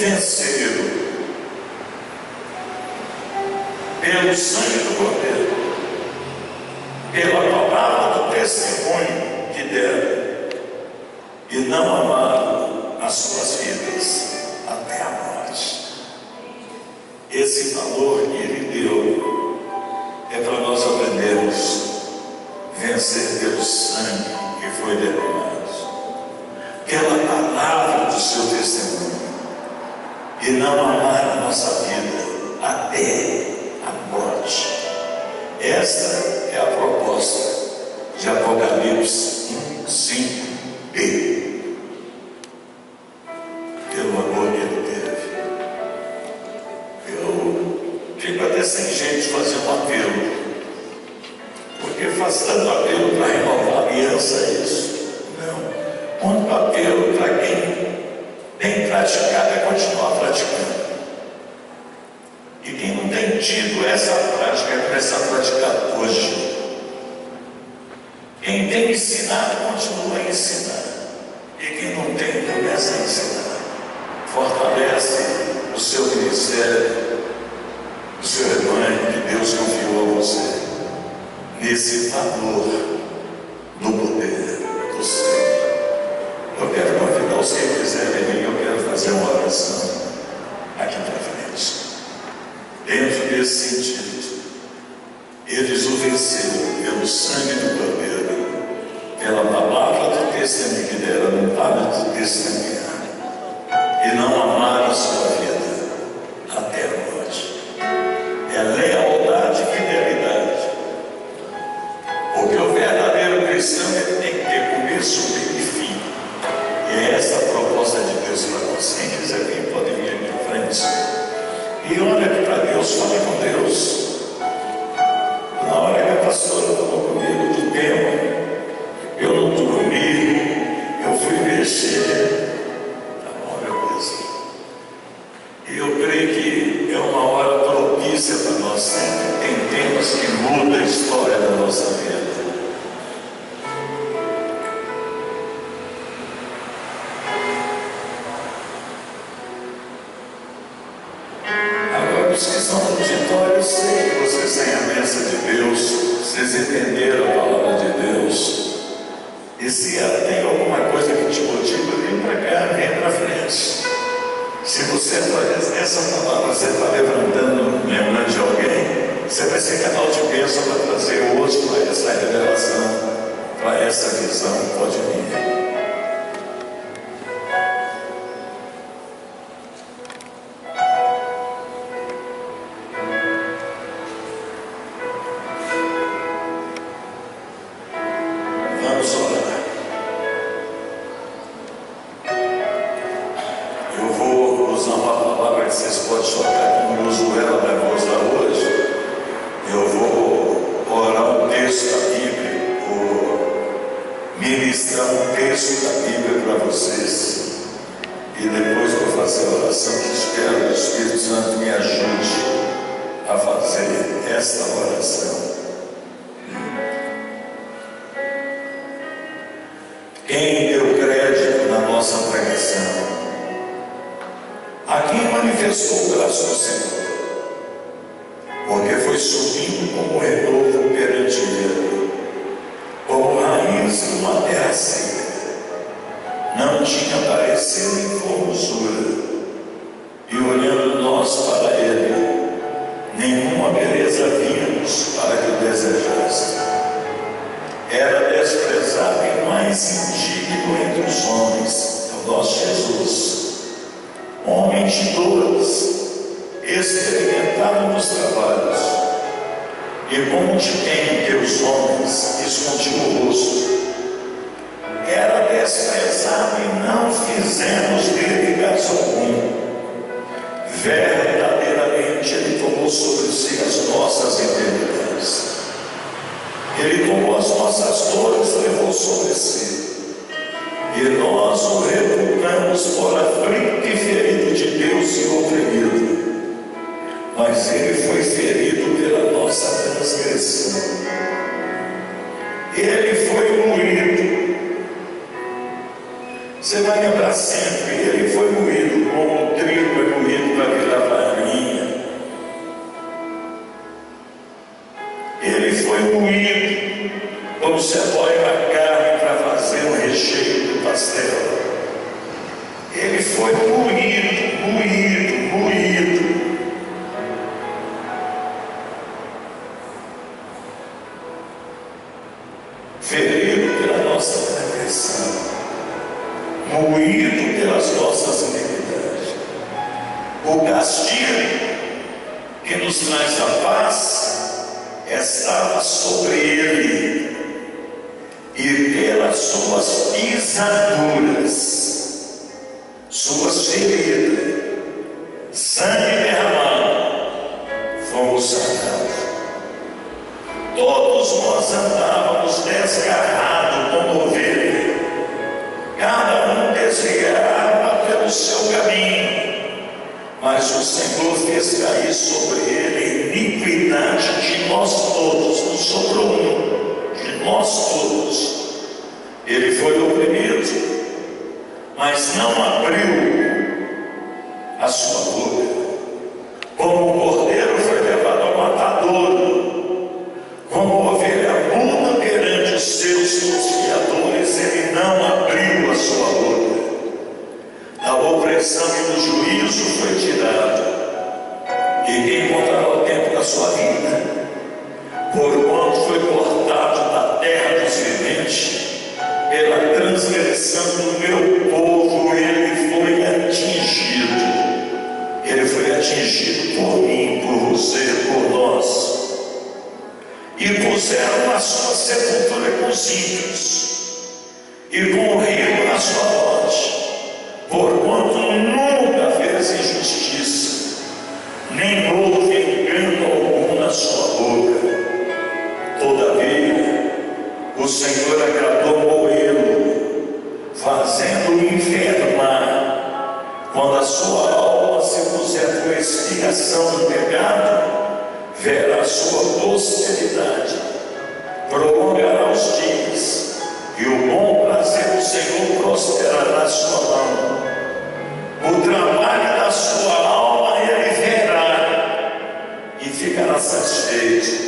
e não amaram as suas vidas até a morte. Esse valor que Ele deu é para nós aprendermos a vencer pelo sangue que foi derramado, pela palavra do seu testemunho, e não amar a nossa vida até a morte. Esta é a proposta de Apocalipse 1:5b. Pelo amor que Ele teve. Eu fico até sem jeito de fazer um apelo, porque faz tanto apelo para renovar a aliança, é isso? Não. Muito apelo para quem tem praticado é continuar praticando. E quem não tem tido essa prática é começar a praticar hoje. Quem tem ensinado, continua a ensinar. E quem não tem, começa a ensinar. Fortalece o seu ministério, o seu rebanho que Deus confiou a você, nesse valor do poder do sangue. Eu quero convidar os que quiserem vir, eu quero fazer uma oração aqui para frente. Dentro desse sentido, eles o venceram pelo sangue do Cordeiro, pela palavra do testemunho que deram, não para de testemunhar, e não amaram a sua vida até a morte. É lealdade e fidelidade, porque o verdadeiro cristão tem que ter começo, meio e fim. E é essa a proposta de Deus para nós. Quem quiser vir, pode vir aqui à frente. E olha aqui para Deus, fale com Deus. Na hora que a pastora falou comigo do tema, eu não dormi, eu fui mexer. Tá bom, meu Deus. E eu creio que é uma hora propícia para nós sempre. Tem temas que mudam a história da nossa vida. Os que estão no auditório, eu sei que vocês têm a bênção de Deus, vocês entenderam a palavra de Deus. E se tem alguma coisa que te motiva, vem para cá, vem para frente. Se você essa palavra você está levantando, lembrando de alguém, você vai ser canal de bênção para trazer outros para essa revelação, para essa visão. Pode vir. Quem deu crédito na nossa pregação? A quem manifestou o braço do Senhor? Porque foi subindo como renovo perante Ele, como raiz de uma terra seca. Não tinha parecer em formosura, e olhando nós para Ele, nenhuma beleza víamos para que o desejasse. Era desprezado e mais indigno entre os homens, o nosso Jesus, homem de dores, experimentado nos trabalhos, e como de quem teus homens escondiam o rosto. Era desprezado e não fizemos dele caso algum. Verdadeiramente Ele tomou sobre si as nossas enfermidades. Ele tomou as nossas dores, levou sobre si. E nós o reputamos por aflito e ferido de Deus e oprimido. Mas Ele foi ferido pela nossa transgressão. Ele foi moído. Você vai lembrar sempre, Ele foi moído, como o trigo é moído para virar farinha. Ele foi moído, como se apoia a carne para fazer o recheio do pastel. foi moído, moído, moído. Ferido pela nossa transgressão, moído pelas nossas iniquidades. O castigo que nos traz a paz estava sobre ele, e pelas suas pisaduras, suas feridas, sangue derramado, fomos sanados. Todos nós andávamos desgarrados como ovelha, cada um desviava pelo seu caminho, mas o Senhor fez cair sobre ele a iniquidade de nós todos. Não sobrou um, de nós todos. Ele foi oprimido, mas não abriu a sua boca. Como o cordeiro foi levado ao matadouro, como ovelha muda perante os seus confiadores, ele não abriu a sua boca. A opressão e do juízo foi tirado, e encontrará o tempo da sua vida, porquanto foi cortado da terra dos viventes. Pela transgressão do meu povo ele foi atingido. Ele foi atingido por mim, por você, por nós. E puseram a sua sepultura com os ímpios, e com o rico na sua morte, porquanto nunca fez injustiça, nem houve engano algum na sua boca. Todavia, o Senhor agradou moê-lo, fazendo-o enfermar. Quando a sua alma se puser por expiação do pecado, verá sua posteridade, prolongará os dias, e o bom prazer do Senhor prosperará a sua mão. O trabalho da sua alma ele verá, e ficará satisfeito.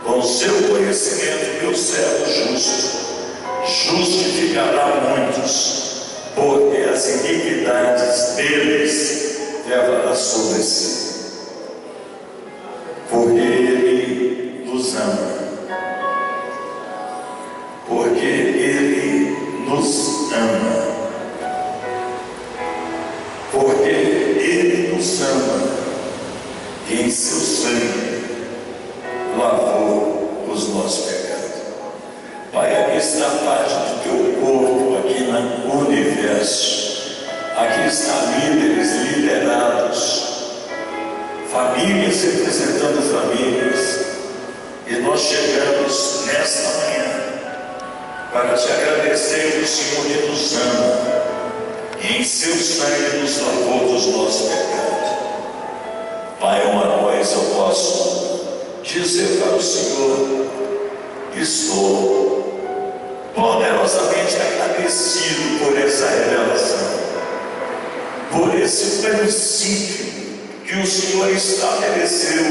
Com seu conhecimento, meu servo justo, justificará muitos, porque as iniquidades deles levará sobre si. Porque ele nos ama. Porque ele nos ama. Porque ele nos ama. E em seu sangue lavou os nossos pecados. Pai, aqui está parte do teu corpo, aqui no universo. Aqui está líderes, liderados, famílias representando famílias. E nós chegamos nesta manhã para te agradecer, o Senhor que nos ama, e em seu sangue nos lavou dos nossos pecados. Pai, uma coisa eu posso dizer para o Senhor: estou poderosamente agradecido por essa revelação, por esse princípio que o Senhor estabeleceu,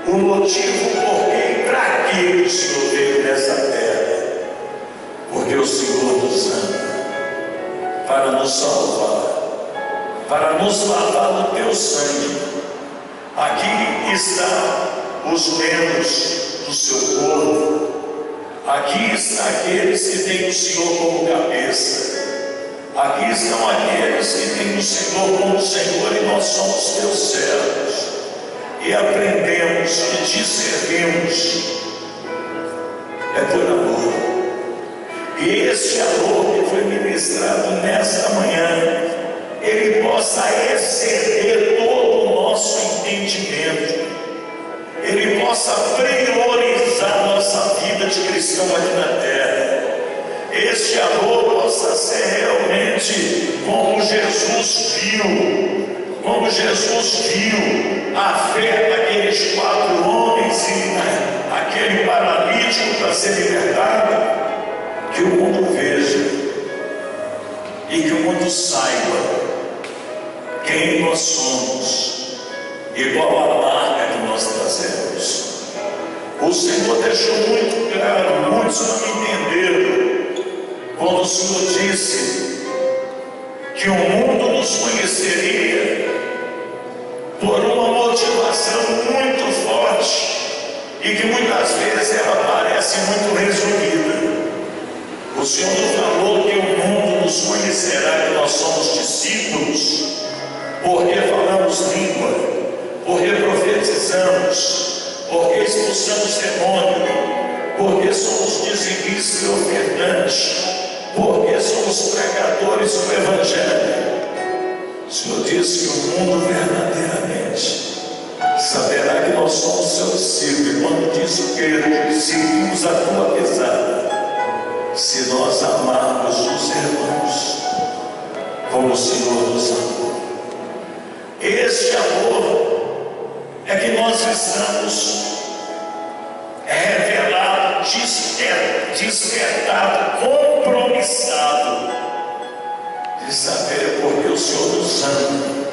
o motivo por que e para que o Senhor veio nessa terra. Porque o Senhor nos ama, para nos salvar, para nos lavar no teu sangue. Aqui está os membros do seu corpo. Aqui estão aqueles que têm o Senhor como cabeça. Aqui estão aqueles que têm o Senhor como Senhor, e nós somos teus servos. E aprendemos que te servimos é por amor. E este amor que foi ministrado nesta manhã, ele possa exceder todo o nosso entendimento. Ele possa priorizar nossa vida de cristão aqui na terra. Este amor possa ser realmente como Jesus viu, a fé daqueles 4 homens e aquele paralítico para ser libertado. Que o mundo veja e que o mundo saiba quem nós somos e qual a marca que nós trazemos. O Senhor deixou muito claro, muitos não entenderam, quando o Senhor disse que o mundo nos conheceria por uma motivação muito forte e que muitas vezes ela parece muito resumida. O Senhor nos falou que o mundo nos conhecerá que nós somos discípulos porque falamos língua, porque profetizamos, porque expulsamos demônio, porque somos dizimistas e ofertantes, porque somos pregadores do Evangelho. O Senhor disse que o mundo verdadeiramente saberá que nós somos seus discípulos. E quando diz que seguimos a tua pesada, se nós amarmos os irmãos como o Senhor nos amou. Este amor é que nós estamos revelado, despertado, compromissado de saber porque o Senhor nos ama.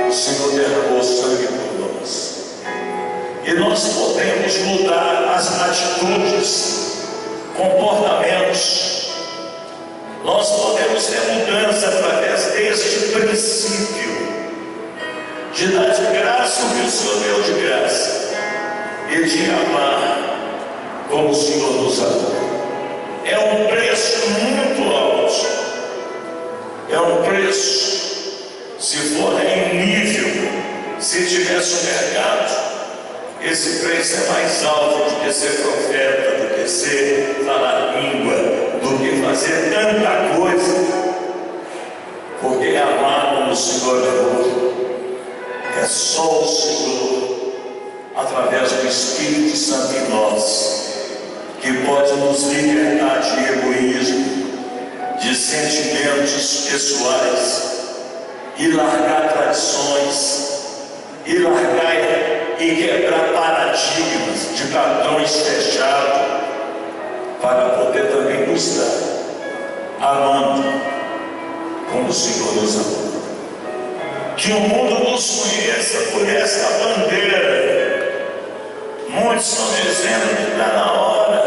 O Senhor derramou sangue por nós. E nós podemos mudar as atitudes, comportamentos. Nós podemos ter mudança através deste princípio de dar de graça o que o Senhor deu de graça e de amar como o Senhor nos amou. É um preço muito alto. É um preço, se for em nível, se tivesse um mercado, esse preço é mais alto do que ser profeta, do que ser falar língua, do que fazer tanta coisa. Porque amar como o Senhor amou é só o Senhor, através do Espírito Santo em nós, que pode nos libertar de egoísmo, de sentimentos pessoais, e largar tradições, e largar e quebrar paradigmas de padrões fechados, para poder também nos dar, amando como o Senhor nos amou. Que o mundo nos conheça por esta bandeira. Muitos estão dizendo que está na hora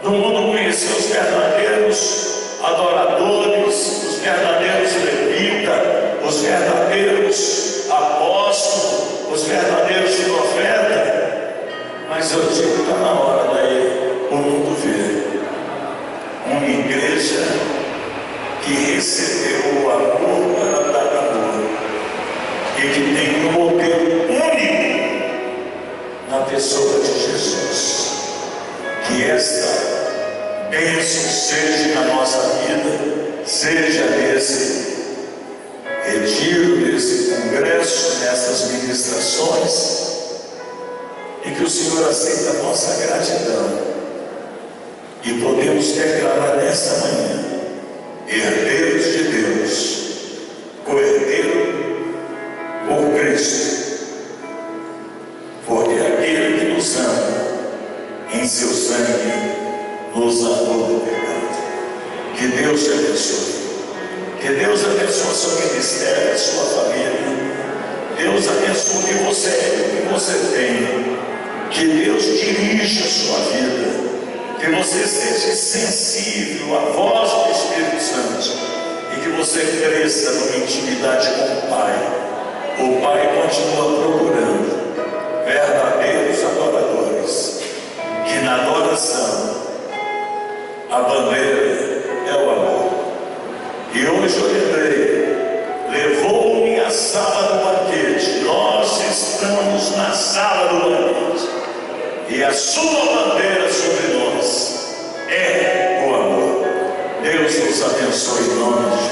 do mundo conhecer os verdadeiros adoradores, os verdadeiros levitas, os verdadeiros apóstolos, os verdadeiros profetas. Mas eu digo que está na hora daí o mundo ver uma igreja que recebeu o amor para dar amor e que tem um modelo único na pessoa de Jesus. Que esta bênção seja na nossa vida, seja nesse retiro, nesse congresso, nessas ministrações, e que o Senhor aceite a nossa gratidão e podemos declarar nesta manhã: herdeiros de Deus, co-herdeiro por Cristo, porque aquele que nos ama em seu sangue nos amou do pecado. Que Deus te abençoe. Que Deus abençoe o seu ministério, a sua família. Deus abençoe o que você é, o que você tem. Que Deus dirija a sua vida. Que você seja sensível à voz do Espírito Santo e que você cresça numa intimidade com o Pai. O Pai continua procurando verdadeiros adoradores, que na adoração a bandeira é o amor. E hoje eu lembrei, levou-me à sala do banquete. Nós estamos na sala do banquete e a sua bandeira sobre nós é o amor. Deus nos abençoe em nome de Jesus.